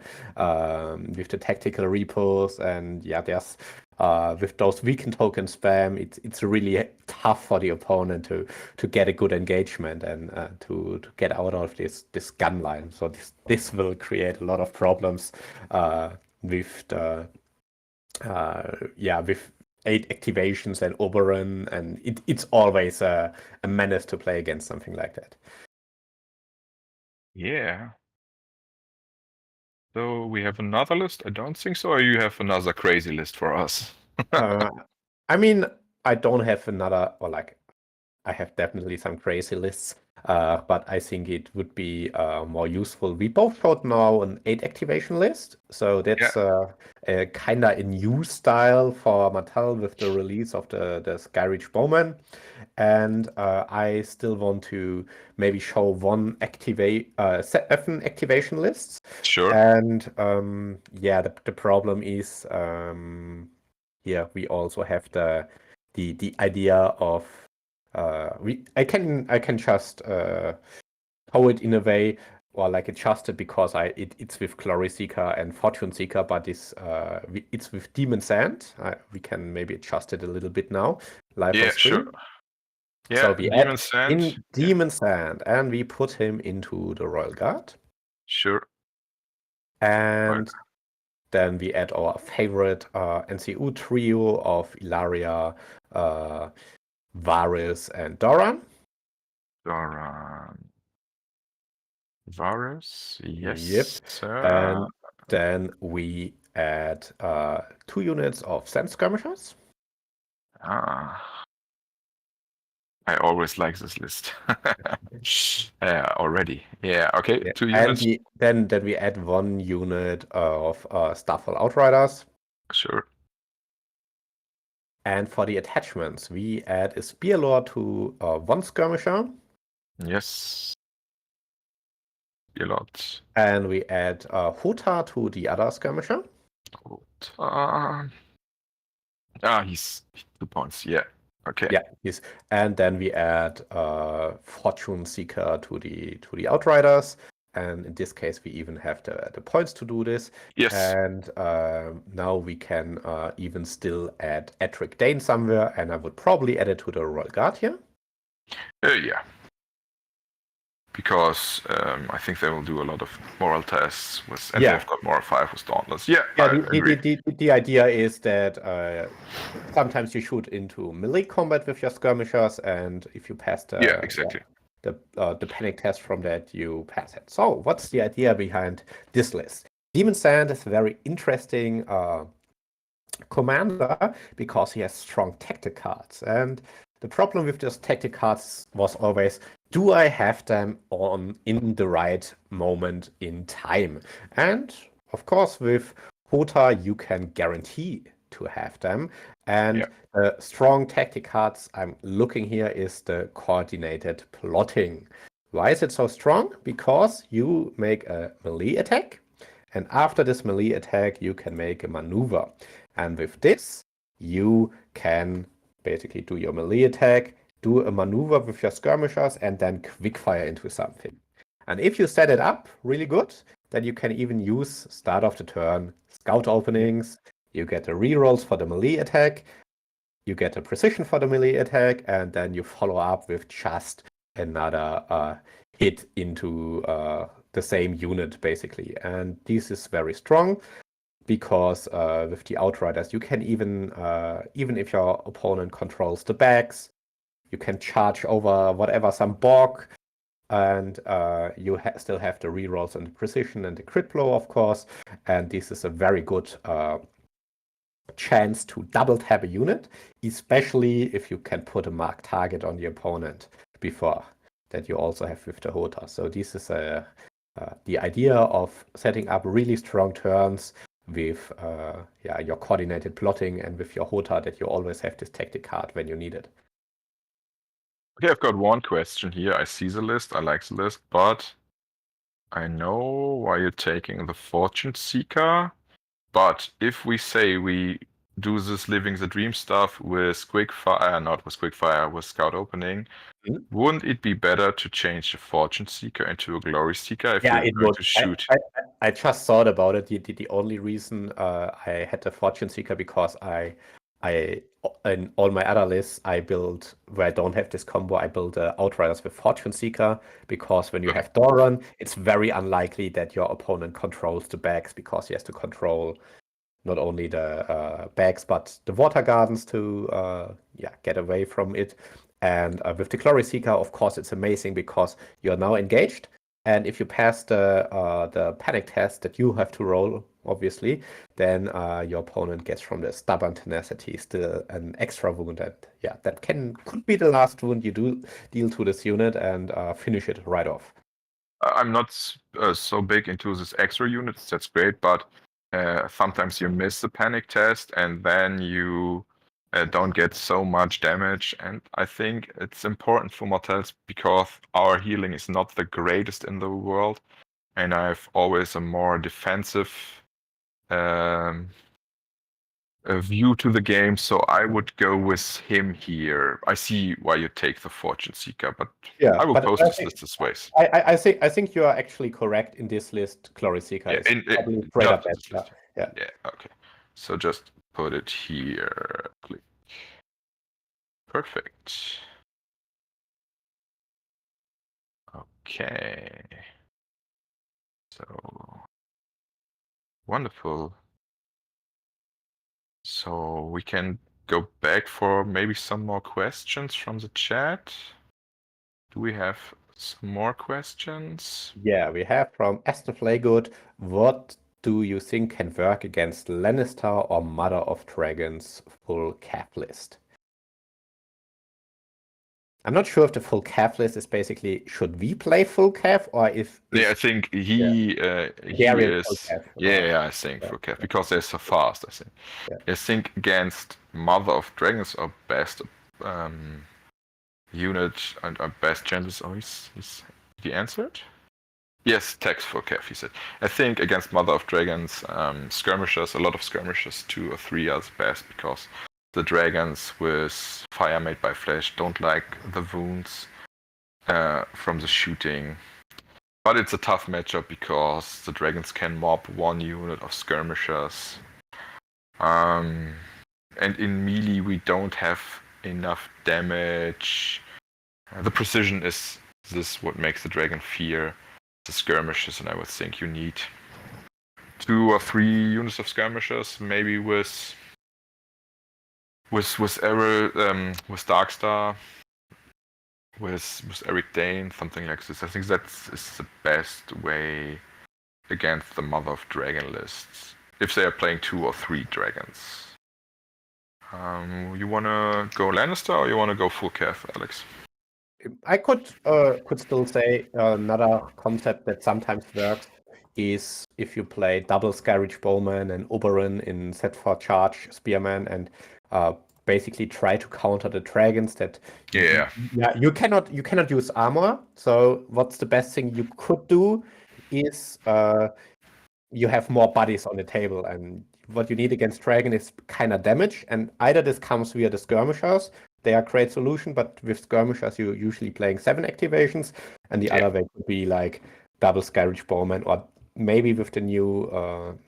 [SPEAKER 2] tactical repos, and yeah, there's with those weakened token spam, it's really tough for the opponent to get a good engagement and to get out of this gun line. So this will create a lot of problems with the with 8 activations and Oberyn, and it's always a menace to play against something like that.
[SPEAKER 3] Yeah. So we have another list? I don't think so. Or you have another crazy list for us?
[SPEAKER 2] I mean, I don't have another, or like, I have definitely some crazy lists, but I think it would be more useful. We both showed now an 8 activation list, so that's a kind of a new style for Mattel with the release of the Skyreach Bowman. And I still want to maybe show 7 activation lists.
[SPEAKER 3] Sure.
[SPEAKER 2] And the problem is here we also have the idea of I can just how it in a way, or like adjust it because it's with Glory Seeker and Fortune Seeker, but it's with Demon Sand. We can maybe adjust it a little bit now live on stream.
[SPEAKER 3] Sure. Yeah,
[SPEAKER 2] So we
[SPEAKER 3] Demon
[SPEAKER 2] add
[SPEAKER 3] Sand.
[SPEAKER 2] in Demon Sand, and we put him into the Royal Guard.
[SPEAKER 3] Sure.
[SPEAKER 2] And then we add our favorite NCU trio of Ilaria, Varys, and Doran.
[SPEAKER 3] Varys, yes.
[SPEAKER 2] Yep. And then we add 2 units of Sand Skirmishers.
[SPEAKER 3] I always like this list. Already. Yeah, okay.
[SPEAKER 2] Yeah.
[SPEAKER 3] 2 units.
[SPEAKER 2] And then we add 1 unit of Starfall Outriders.
[SPEAKER 3] Sure.
[SPEAKER 2] And for the attachments, we add a Spearlord to 1 Skirmisher.
[SPEAKER 3] Yes. Spearlord.
[SPEAKER 2] And we add Hota to the other Skirmisher.
[SPEAKER 3] He's 2 points. Yeah. Okay.
[SPEAKER 2] Yeah, and then we add Fortune Seeker to the Outriders, and in this case we even have the points to do this.
[SPEAKER 3] Yes.
[SPEAKER 2] And now we can even still add Edric Dane somewhere, and I would probably add it to the Royal Guard here.
[SPEAKER 3] Yeah. Because I think they will do a lot of moral tests with, and they've got moral 5 with Dauntless. Yeah, I agree.
[SPEAKER 2] The idea is that sometimes you shoot into melee combat with your skirmishers, and if you pass the panic test from that, you pass it. So what's the idea behind this list? Demon Sand is a very interesting commander because he has strong tactic cards, and the problem with those tactic cards was always, do I have them in the right moment in time? And of course, with Hota, you can guarantee to have them. And the strong tactic cards I'm looking here is the coordinated plotting. Why is it so strong? Because you make a melee attack, and after this melee attack, you can make a maneuver. And with this, you can basically do your melee attack, do a maneuver with your skirmishers, and then quickfire into something. And if you set it up really good, then you can even use start of the turn scout openings. You get the rerolls for the melee attack, you get a precision for the melee attack, and then you follow up with just another hit into the same unit, basically. And this is very strong. because with the Outriders, you can even if your opponent controls the bags, you can charge over whatever some Borg, and you still have the rerolls and the precision and the crit blow, of course. And this is a very good chance to double tap a unit, especially if you can put a marked target on the opponent before that you also have with the Hota. So this is the idea of setting up really strong turns with your coordinated plotting and with your Hota, that you always have this tactic card when you need it.
[SPEAKER 3] Okay, I've got one question here. I see the list, I like the list, but I know why you're taking the Fortune Seeker. But if we say we do this Living the Dream stuff with Quickfire, not with Quickfire, with Scout Opening, wouldn't it be better to change the Fortune Seeker into a Glory Seeker if
[SPEAKER 2] Yeah,
[SPEAKER 3] you're
[SPEAKER 2] it
[SPEAKER 3] going
[SPEAKER 2] would.
[SPEAKER 3] to shoot?
[SPEAKER 2] I just thought about it. The only reason I had the Fortune Seeker because I in all my other lists I build where I don't have this combo. I build Outriders with Fortune Seeker because when you have Doran, it's very unlikely that your opponent controls the bags because he has to control not only the bags but the water gardens to get away from it. And with the Glory Seeker, of course, it's amazing because you're now engaged. And if you pass the panic test that you have to roll, obviously, then your opponent gets from the stubborn tenacity still an extra wound. And that could be the last wound you do deal to this unit and finish it right off.
[SPEAKER 3] I'm not so big into this extra units. That's great, but sometimes you miss the panic test and then you don't get so much damage. And I think it's important for Martells because our healing is not the greatest in the world, and I have always a more defensive a view to the game, so I would go with him here. I see why you take the Fortune Seeker, but I will post this list this way.
[SPEAKER 2] I think you are actually correct in this list. Glory Seeker is probably straight up best. Yeah.
[SPEAKER 3] Okay. So just put it here. Click. Perfect. Okay. So wonderful. So we can go back for maybe some more questions from the chat. Do we have some more questions?
[SPEAKER 2] Yeah, we have from Esther Flaygood. What do you think can work against Lannister or Mother of Dragons full cap list? I'm not sure if the full cap list is basically should we play full cap or if
[SPEAKER 3] I think he
[SPEAKER 2] Garion full
[SPEAKER 3] is.
[SPEAKER 2] cap,
[SPEAKER 3] I think full cap because they're so fast. I think. I think against Mother of Dragons our best unit and our best chances. Oh, he's he answered. Yes, text full cap. He said. I think against Mother of Dragons, skirmishers, a lot of skirmishers, 2 or 3 are the best because the dragons with fire made by flesh don't like the wounds from the shooting. But it's a tough matchup because the dragons can mob 1 unit of skirmishers. And in melee we don't have enough damage. The precision is this what makes the dragon fear the skirmishers, and I would think you need 2 or 3 units of skirmishers, maybe with Errol, with Darkstar, with Eric Dane, something like this. I think that's is the best way against the Mother of Dragon lists if they are playing 2 or 3 dragons. You wanna go Lannister or you wanna go full Cav, Alex?
[SPEAKER 2] I could still say another concept that sometimes works is if you play double Skyreach Bowman and Oberyn in set for charge Spearman and basically try to counter the dragons that you cannot use armor. So what's the best thing you could do is you have more bodies on the table, and what you need against dragon is kind of damage, and either this comes via the skirmishers. They are a great solution, but with skirmishers you're usually playing 7 activations, and the other way could be like double Skyreach Bowman, or maybe with the new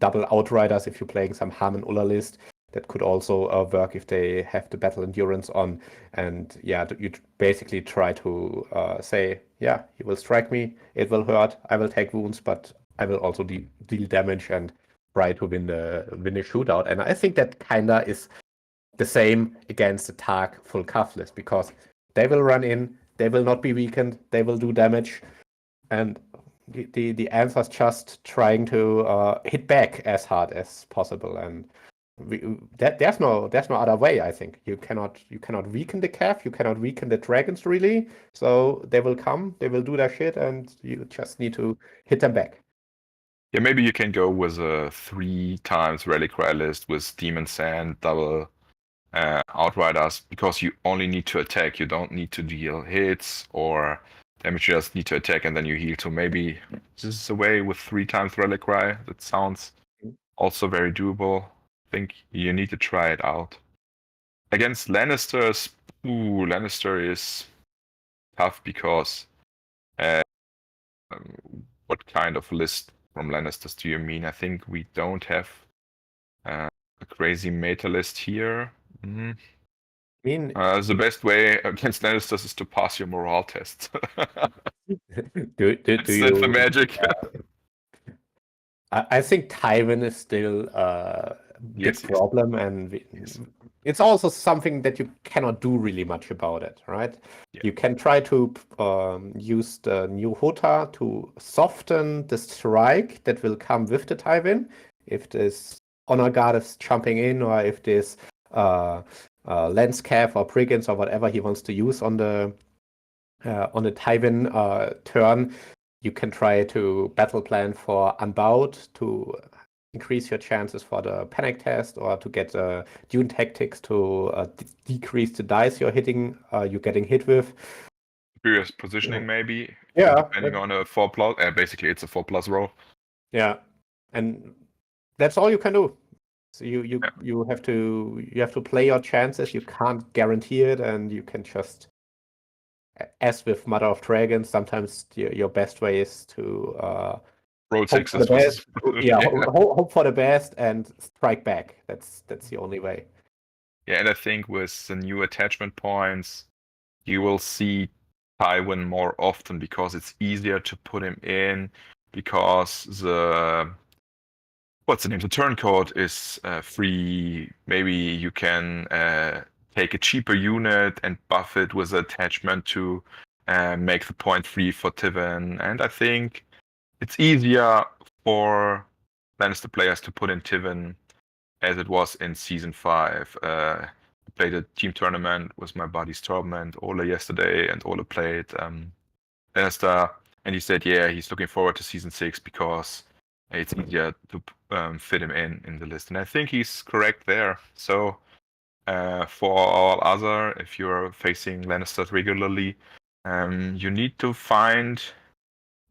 [SPEAKER 2] double Outriders if you're playing some Harmon Ulla list. That could also work if they have the battle endurance on, and you basically try to say, he will strike me, it will hurt, I will take wounds, but I will also deal damage, and try to win the shootout. And I think that kinda is the same against the Targ full cuff list, because they will run in, they will not be weakened, they will do damage, and the answer is just trying to hit back as hard as possible. And there's no other way. I think you cannot weaken the Cav, you cannot weaken the dragons really. So they will come, they will do their shit, and you just need to hit them back.
[SPEAKER 3] Yeah, maybe you can go with a 3 times Reliquary list with Demon Sand, double Outriders, because you only need to attack. You don't need to deal hits or damage. You just need to attack and then you heal. So maybe this is a way with 3 times Reliquary. That sounds also very doable. I think you need to try it out. Against Lannisters, Lannister is tough because what kind of list from Lannisters do you mean? I think we don't have a crazy meta list here.
[SPEAKER 2] I mean,
[SPEAKER 3] The best way against Lannisters is to pass your morale test.
[SPEAKER 2] that's
[SPEAKER 3] the magic.
[SPEAKER 2] I think Tywin is still a big
[SPEAKER 3] Yes,
[SPEAKER 2] problem, and
[SPEAKER 3] yes.
[SPEAKER 2] it's also something that you cannot do really much about it, right?
[SPEAKER 3] Yeah.
[SPEAKER 2] You can try to use the new Hota to soften the strike that will come with the Tywin, if this Honor Guard is jumping in, or if this Lance Cav or Brigands or whatever he wants to use on the Tywin turn. You can try to battle plan for Unbowed to increase your chances for the panic test, or to get Dune tactics to decrease the dice you're getting hit with.
[SPEAKER 3] Superior positioning, maybe.
[SPEAKER 2] Yeah.
[SPEAKER 3] Depending on a 4+. Basically, it's a 4+ roll.
[SPEAKER 2] Yeah, and that's all you can do. So you have to play your chances. You can't guarantee it, and you can just, as with Mother of Dragons, sometimes your best way is to
[SPEAKER 3] Roll
[SPEAKER 2] hope for the
[SPEAKER 3] 6s.
[SPEAKER 2] best. Hope for the best and strike back. That's the only way.
[SPEAKER 3] Yeah, and I think with the new attachment points, you will see Tywin more often because it's easier to put him in, because the turncoat is free. Maybe you can take a cheaper unit and buff it with attachment to make the point free for Tywin. And I think it's easier for Lannister players to put in Tywin as it was in Season 5. I played a team tournament with my buddy Storm and Ola yesterday, and Ola played Lannister, and he said, yeah, he's looking forward to Season 6 because it's easier to fit him in the list. And I think he's correct there. So for all other, if you're facing Lannisters regularly, you need to find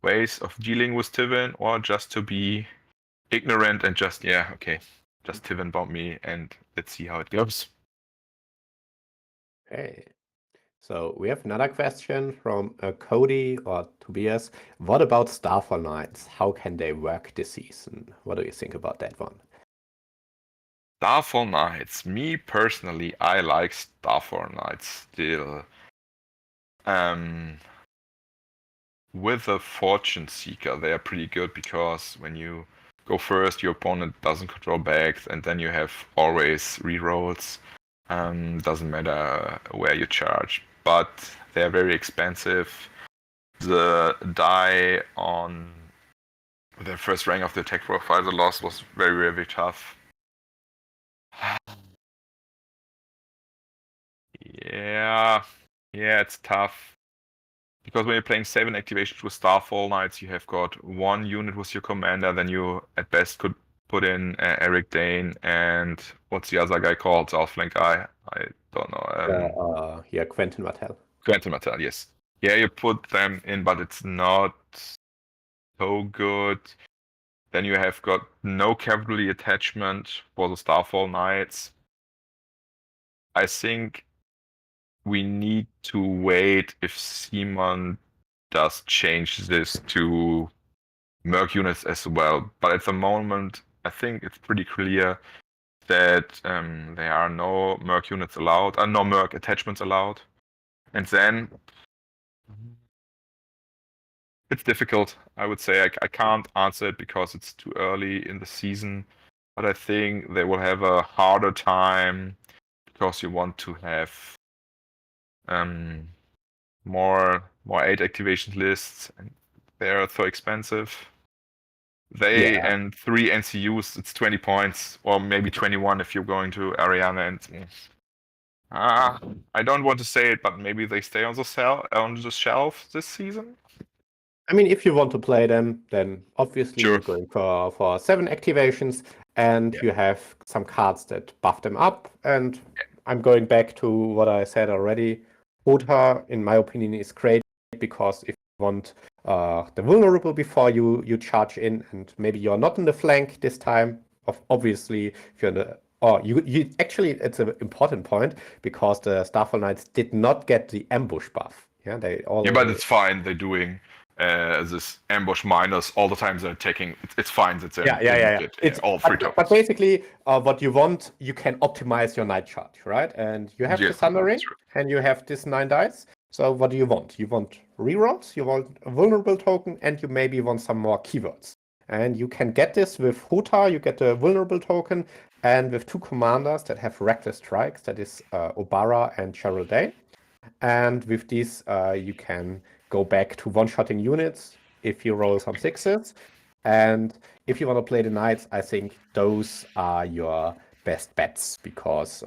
[SPEAKER 3] ways of dealing with Tywin, or just to be ignorant and just Tywin bomb me and let's see how it goes.
[SPEAKER 2] Okay. So we have another question from Cody or Tobias. What about Starfall Knights? How can they work this season? What do you think about that one?
[SPEAKER 3] Starfall Knights. Me personally, I like Starfall Knights still. With a Fortune Seeker, they are pretty good, because when you go first, your opponent doesn't control bags, and then you have always rerolls. Doesn't matter where you charge, but they're very expensive. The die on the first rank of the attack profile, the loss was very, very tough. Yeah, it's tough. Because when you're playing 7 activations with Starfall Knights, you have got 1 unit with your commander, then you at best could put in Eric Dane and what's the other guy called? Southflank guy? I don't know.
[SPEAKER 2] Quentin Martell.
[SPEAKER 3] Quentin Martell, yes. Yeah, you put them in, but it's not so good. Then you have got no cavalry attachment for the Starfall Knights. I think we need to wait if Simon does change this to Merc units as well. But at the moment, I think it's pretty clear that there are no Merc units allowed, no Merc attachments allowed. And then It's difficult, I would say. I can't answer it because it's too early in the season, but I think they will have a harder time because you want to have more 8 activation lists, and they're so expensive. They and 3 NCUs, it's 20 points, or maybe 21 if you're going to Ariana. And I don't want to say it, but maybe they stay on the shelf this season.
[SPEAKER 2] I mean, if you want to play them, then obviously
[SPEAKER 3] Sure.
[SPEAKER 2] you're going for 7 activations, and you have some cards that buff them up. And I'm going back to what I said already. Ota, in my opinion, is great because if you want the vulnerable before you charge in, and maybe you're not in the flank this time, obviously if you're in the you actually, it's an important point because the Starfall Knights did not get the ambush buff. Yeah, they all.
[SPEAKER 3] Yeah, but it's fine. They're doing this ambush minus all the times they're attacking. It's fine that they didn't get all 3 tokens.
[SPEAKER 2] But basically, what you want, you can optimize your night charge, right? And you have the Sundering, and you have this 9 dice. So what do you want? You want rerolls, you want a vulnerable token, and you maybe want some more keywords. And you can get this with Huta, you get the vulnerable token, and with 2 commanders that have reckless strikes, that is Obara and Cheryl Day. And with these, you can go back to one-shotting units if you roll some 6s. And if you want to play the Knights, I think those are your best bets because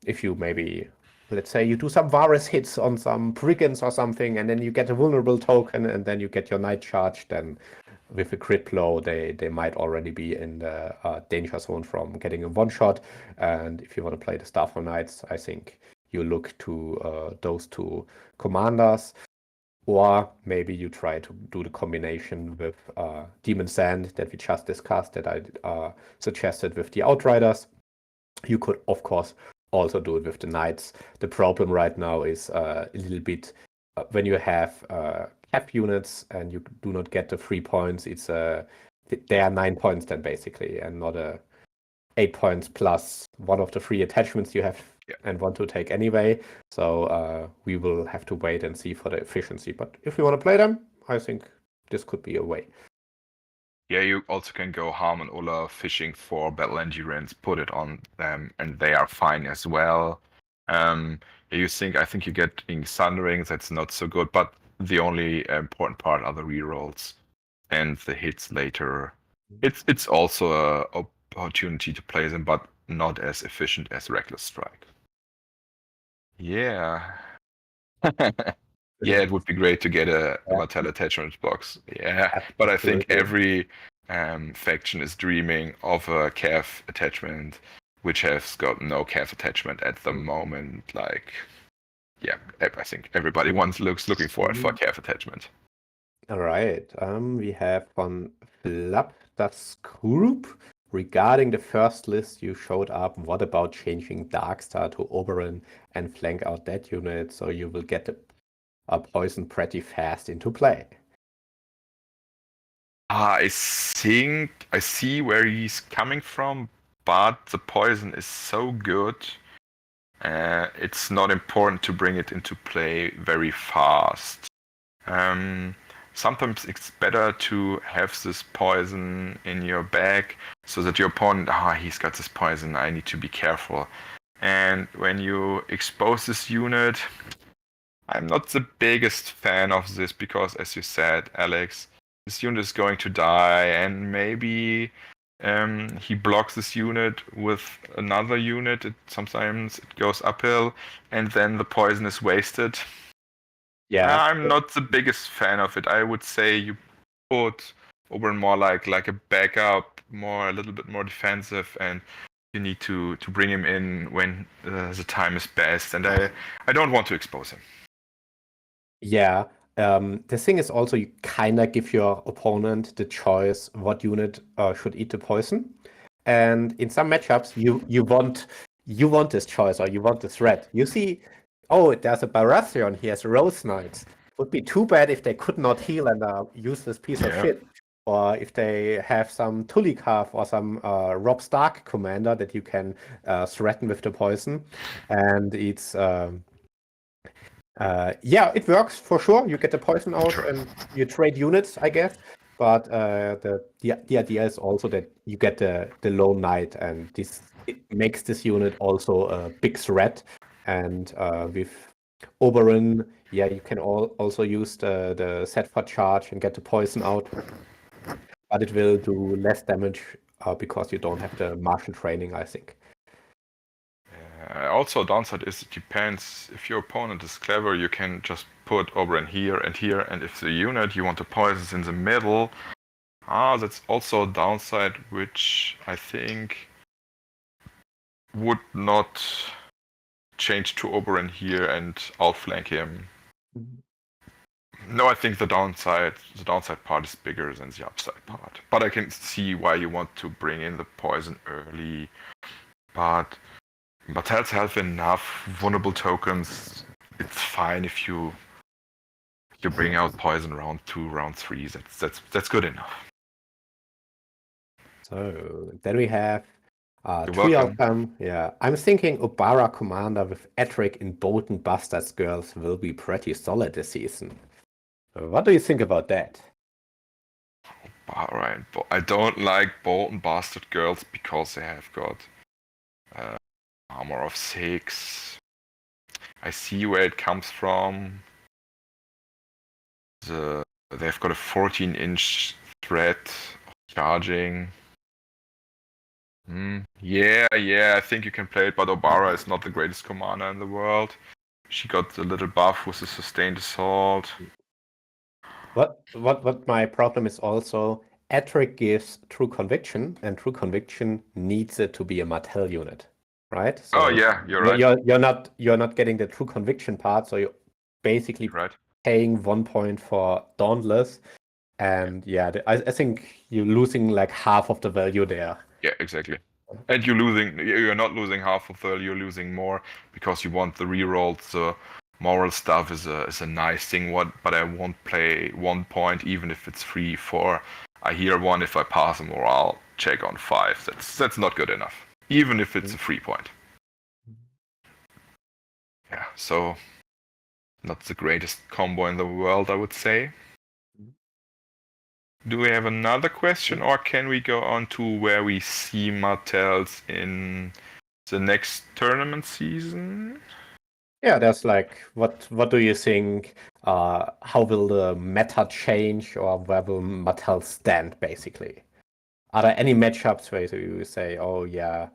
[SPEAKER 2] if you maybe, let's say you do some Varus hits on some brigands or something, and then you get a vulnerable token, and then you get your Knight charge, then with a crit blow, they might already be in the danger zone from getting a one-shot. And if you want to play the Starfall Knights, I think you look to those 2 commanders. Or maybe you try to do the combination with Demon Sand that we just discussed, that I suggested with the Outriders. You could, of course, also do it with the Knights. The problem right now is a little bit when you have cap units and you do not get the 3 points, they are 9 points then basically, and not 8 points plus one of the 3 attachments you have and want to take anyway. So we will have to wait and see for the efficiency. But if you want to play them, I think this could be a way.
[SPEAKER 3] Yeah, you also can go Harm and Ola fishing for battle endurance, put it on them, and they are fine as well. I think you get in Sunderings, that's not so good, but the only important part are the rerolls and the hits later. It's also an opportunity to play them, but not as efficient as Reckless Strike. Yeah. Yeah, it would be great to get a Martell attachment box. Yeah, but I think every faction is dreaming of a calf attachment, which has got no calf attachment at the moment. Like, yeah, I think everybody looking forward for a calf attachment.
[SPEAKER 2] All right. We have on Flap das group. Regarding the first list you showed up, what about changing Darkstar to Oberyn and flank out that unit so you will get a poison pretty fast into play?
[SPEAKER 3] I think I see where he's coming from, but the poison is so good. It's not important to bring it into play very fast. Sometimes it's better to have this poison in your bag so that your opponent, he's got this poison, I need to be careful. And when you expose this unit, I'm not the biggest fan of this because, as you said, Alex, this unit is going to die, and maybe he blocks this unit with another unit. Sometimes it goes uphill, and then the poison is wasted.
[SPEAKER 2] Yeah,
[SPEAKER 3] I'm not the biggest fan of it. I would say you put Oberyn more like a backup, a little bit more defensive, and you need to bring him in when the time is best. And I don't want to expose him.
[SPEAKER 2] Yeah. The thing is also you kind of give your opponent the choice what unit should eat the poison. And in some matchups, you want this choice or you want this threat. You see, oh, there's a Baratheon, he has Rose Knights. Would be too bad if they could not heal and use this piece of shit. Or if they have some Tullycalf or some Robb Stark commander that you can threaten with the poison. And it's Yeah, it works for sure. You get the poison out
[SPEAKER 3] Sure.
[SPEAKER 2] and you trade units, I guess. But the idea is also that you get the lone knight, and it makes this unit also a big threat. And with Oberyn, yeah, you can also use the set for charge and get the poison out. But it will do less damage because you don't have the martial training, I think.
[SPEAKER 3] Also, downside is it depends. If your opponent is clever, you can just put Oberyn here, and if the unit you want to poison is in the middle, that's also a downside, which I think would not change to Oberyn here and outflank him. No, I think the downside part is bigger than the upside part. But I can see why you want to bring in the poison early. But Martells have enough vulnerable tokens. It's fine if you bring out poison round 2, round 3. That's good enough.
[SPEAKER 2] So then we have
[SPEAKER 3] You're
[SPEAKER 2] three
[SPEAKER 3] welcome.
[SPEAKER 2] outcome. Yeah, I'm thinking Obara Commander with Edric in Bolton Bastards Girls will be pretty solid this season. What do you think about that?
[SPEAKER 3] Alright, I don't like Bolton Bastard Girls because they have got armor of 6. I see where it comes from. They've got a 14-inch threat of charging. Yeah, I think you can play it, but Obara is not the greatest commander in the world. She got the little buff with the sustained assault.
[SPEAKER 2] What my problem is also, Edric gives True Conviction, and True Conviction needs it to be a Martell unit, right? So
[SPEAKER 3] Yeah, you're right.
[SPEAKER 2] You're not getting the True Conviction part, so you're basically
[SPEAKER 3] Right.
[SPEAKER 2] paying 1 point for Dauntless, and I think you're losing like half of the value there.
[SPEAKER 3] Yeah, exactly. And you're not losing half of the, you're losing more because you want the rerolls. The moral stuff is a nice thing, but I won't play 1 point even if it's 3, 4. I hear 1 if I pass a morale check on 5. That's not good enough, even if it's a 3 point. Yeah, so not the greatest combo in the world, I would say. Do we have another question, or can we go on to where we see Martells in the next tournament season?
[SPEAKER 2] Yeah, there's like, what do you think? How will the meta change, or where will Mattel stand, basically? Are there any matchups where you say, oh yeah,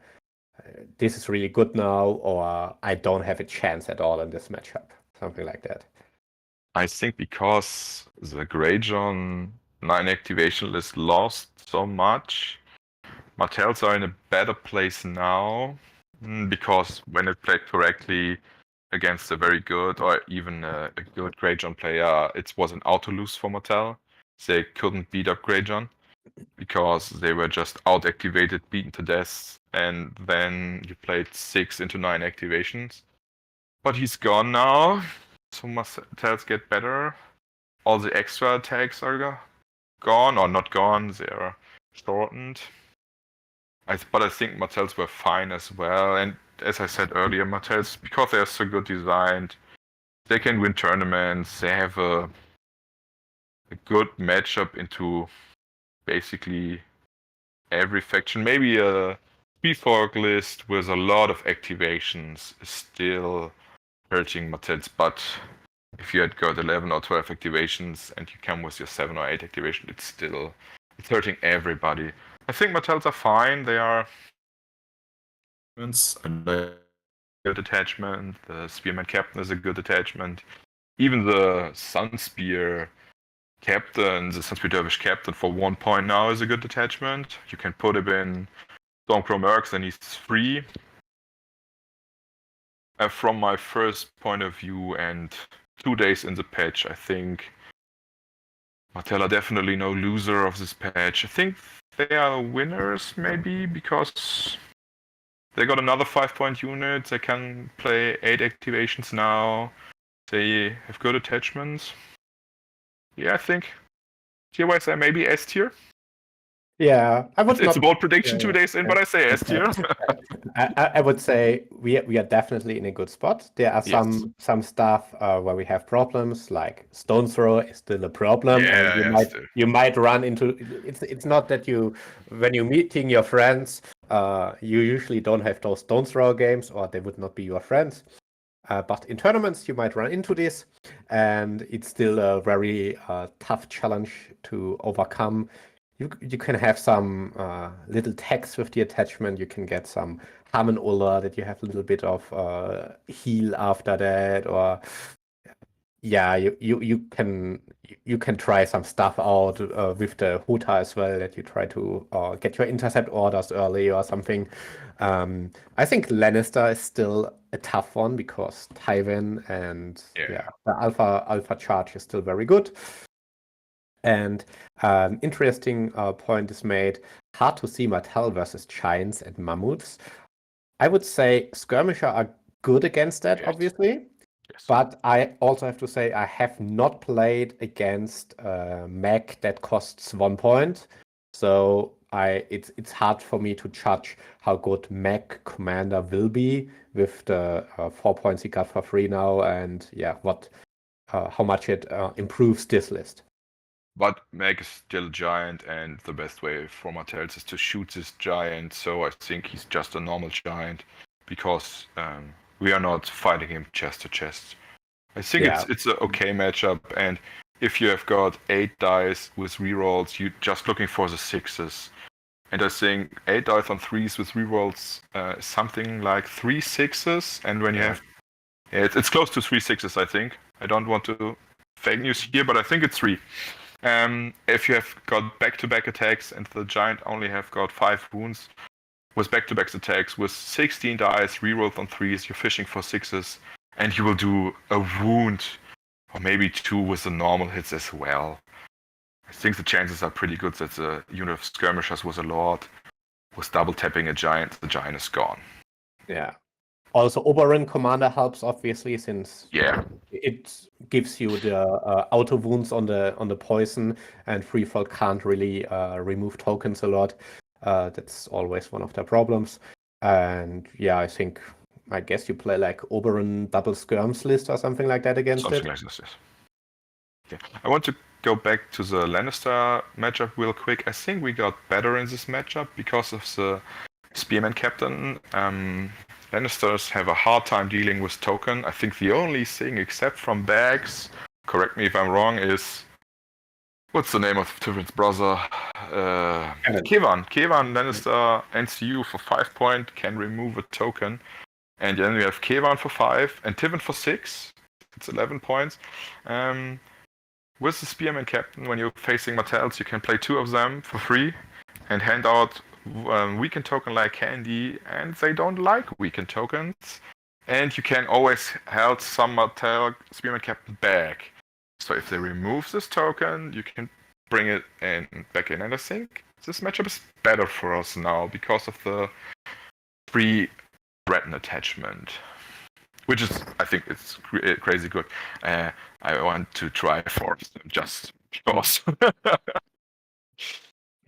[SPEAKER 2] this is really good now, or I don't have a chance at all in this matchup? Something like that.
[SPEAKER 3] I think because the Greyjohn 9 activation list lost so much, Martells are in a better place now, because when it played correctly against a very good or even a good Greyjohn player, it was an auto lose for Martell. They couldn't beat up Greyjohn because they were just out activated, beaten to death, and then you played 6 into 9 activations. But he's gone now, so Martells get better. All the extra attacks are gone, or not gone, they're shortened. But I think Martells were fine as well, and as I said earlier, Martells, because they are so good designed, they can win tournaments, they have a good matchup into basically every faction. Maybe a Speedfork list with a lot of activations is still hurting Martells, but if you had got 11 or 12 activations and you come with your 7 or 8 activation, it's hurting everybody. I think Martells are fine. They are a good attachment. The Spearman Captain is a good attachment. Even the Sunspear Captain, the Sunspear Dervish Captain for 1 point now is a good attachment. You can put him in Stormcrow Mercs and he's free. From my first point of view and 2 days in the patch, I think Martell are definitely no loser of this patch. I think they are winners, maybe, because they got another 5-point unit. They can play 8 activations now. They have good attachments. Yeah, I think tier-wise they're maybe S tier.
[SPEAKER 2] Yeah, I would
[SPEAKER 3] It's a
[SPEAKER 2] not.
[SPEAKER 3] bold prediction
[SPEAKER 2] Yeah,
[SPEAKER 3] 2 days in, but I say S tier.
[SPEAKER 2] I would say we are definitely in a good spot. There are
[SPEAKER 3] Yes.
[SPEAKER 2] some stuff where we have problems, like stone throw is still a problem, and
[SPEAKER 3] Yeah, yeah, still.
[SPEAKER 2] you might run into it's not that you when you're meeting your friends, you usually don't have those stone throw games, or they would not be your friends. But in tournaments, you might run into this, and it's still a very tough challenge to overcome. You can have some little text with the attachment. You can get some Harmon Ulla that you have a little bit of heal after that, or yeah, you can try some stuff out with the Huta as well, that you try to get your intercept orders early or something. I think Lannister is still a tough one because Tywin and
[SPEAKER 3] Yeah.
[SPEAKER 2] the alpha charge is still very good. And interesting point is made. Hard to see Martell versus Giants and Mammoths. I would say Skirmisher are good against that,
[SPEAKER 3] Yes.
[SPEAKER 2] obviously.
[SPEAKER 3] Yes.
[SPEAKER 2] But I also have to say I have not played against mech that costs 1 point. So it's hard for me to judge how good mech commander will be with the 4 points he got for free now, and yeah, how much it improves this list.
[SPEAKER 3] But Meg is still a giant, and the best way for Martells is to shoot this giant. So I think he's just a normal giant because we are not fighting him chest to chest. I think
[SPEAKER 2] Yeah.
[SPEAKER 3] it's an okay matchup, and if you have got 8 dice with rerolls, you're just looking for the 6s. And I think 8 dice on 3s with rerolls is something like 3 6s, and when you
[SPEAKER 2] Yeah.
[SPEAKER 3] have it's close to 3 6s, I think. I don't want to fake news here, but I think it's 3. If you have got back-to-back attacks and the giant only have got 5 wounds with back-to-back attacks with 16 dice rerolled on 3s, you're fishing for 6s, and you will do a wound or maybe 2 with the normal hits as well. I think the chances are pretty good that the unit of skirmishers with a lord was double tapping a giant, the giant is gone.
[SPEAKER 2] Yeah. Also, Oberyn Commander helps, obviously, since
[SPEAKER 3] Yeah.
[SPEAKER 2] it gives you the auto wounds on the poison, and Freefall can't really remove tokens a lot. That's always one of the problems. And yeah, I guess you play like Oberyn double skirms list or something like that against
[SPEAKER 3] Something
[SPEAKER 2] it.
[SPEAKER 3] like this, yes. Okay. I want to go back to the Lannister matchup real quick. I think we got better in this matchup because of the Spearman Captain. Lannisters have a hard time dealing with token. I think the only thing, except from bags, correct me if I'm wrong, is what's the name of Tyron's brother? Kevan. Kevan Lannister NCU for 5 point can remove a token, and then we have Kevan for 5 and Tivin for 6. It's 11 points. With the Spearman Captain, when you're facing Martells, you can play 2 of them for free and hand out weakened token like candy, and they don't like weakened tokens. And you can always hold some Martell Spearman Captain back. So if they remove this token, you can bring it back in. And I think this matchup is better for us now because of the free threaten attachment. Which is, I think it's crazy good. I want to try for just because.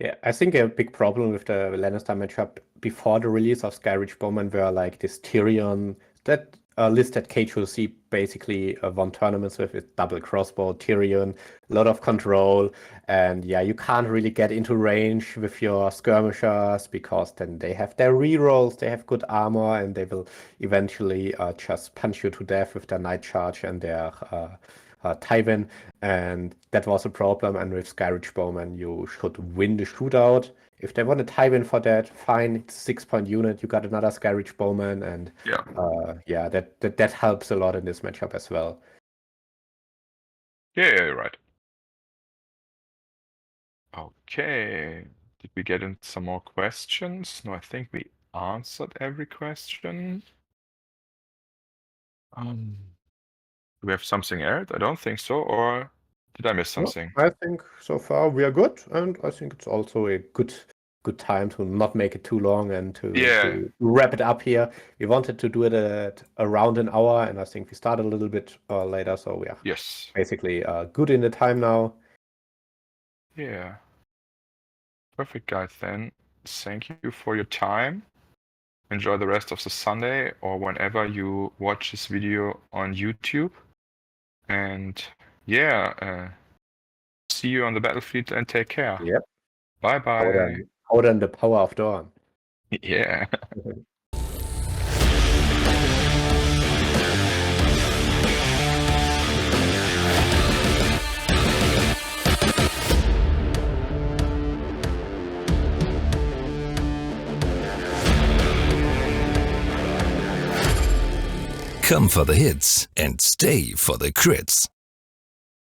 [SPEAKER 2] Yeah, I think a big problem with the Lannister matchup before the release of Skyreach Bowman were like this Tyrion, that list that K2C basically won tournaments with double crossbow, Tyrion, a lot of control, and yeah, you can't really get into range with your skirmishers because then they have their rerolls, they have good armor, and they will eventually just punch you to death with their Night Charge and their Tywin, and that was a problem. And with Skyreach Bowman, you should win the shootout. If they want a Tywin for that, fine. It's a 6 point unit. You got another Skyreach Bowman, and
[SPEAKER 3] yeah,
[SPEAKER 2] that helps a lot in this matchup as well.
[SPEAKER 3] yeah, you're right. Okay, did we get in some more questions? No, I think we answered every question. Do we have something else? I don't think so. Or did I miss something?
[SPEAKER 2] No, I think so far we are good, and I think it's also a good time to not make it too long and to wrap it up here. We wanted to do it at around an hour, and I think we started a little bit later, so we are
[SPEAKER 3] Yes.
[SPEAKER 2] basically good in the time now.
[SPEAKER 3] Yeah. Perfect, guys. Then thank you for your time. Enjoy the rest of the Sunday or whenever you watch this video on YouTube. And yeah, see you on the battlefield and take care.
[SPEAKER 2] Yep.
[SPEAKER 3] Bye-bye.
[SPEAKER 2] Hold on the power of dawn.
[SPEAKER 3] Yeah.
[SPEAKER 1] Come for the hits and stay for the crits.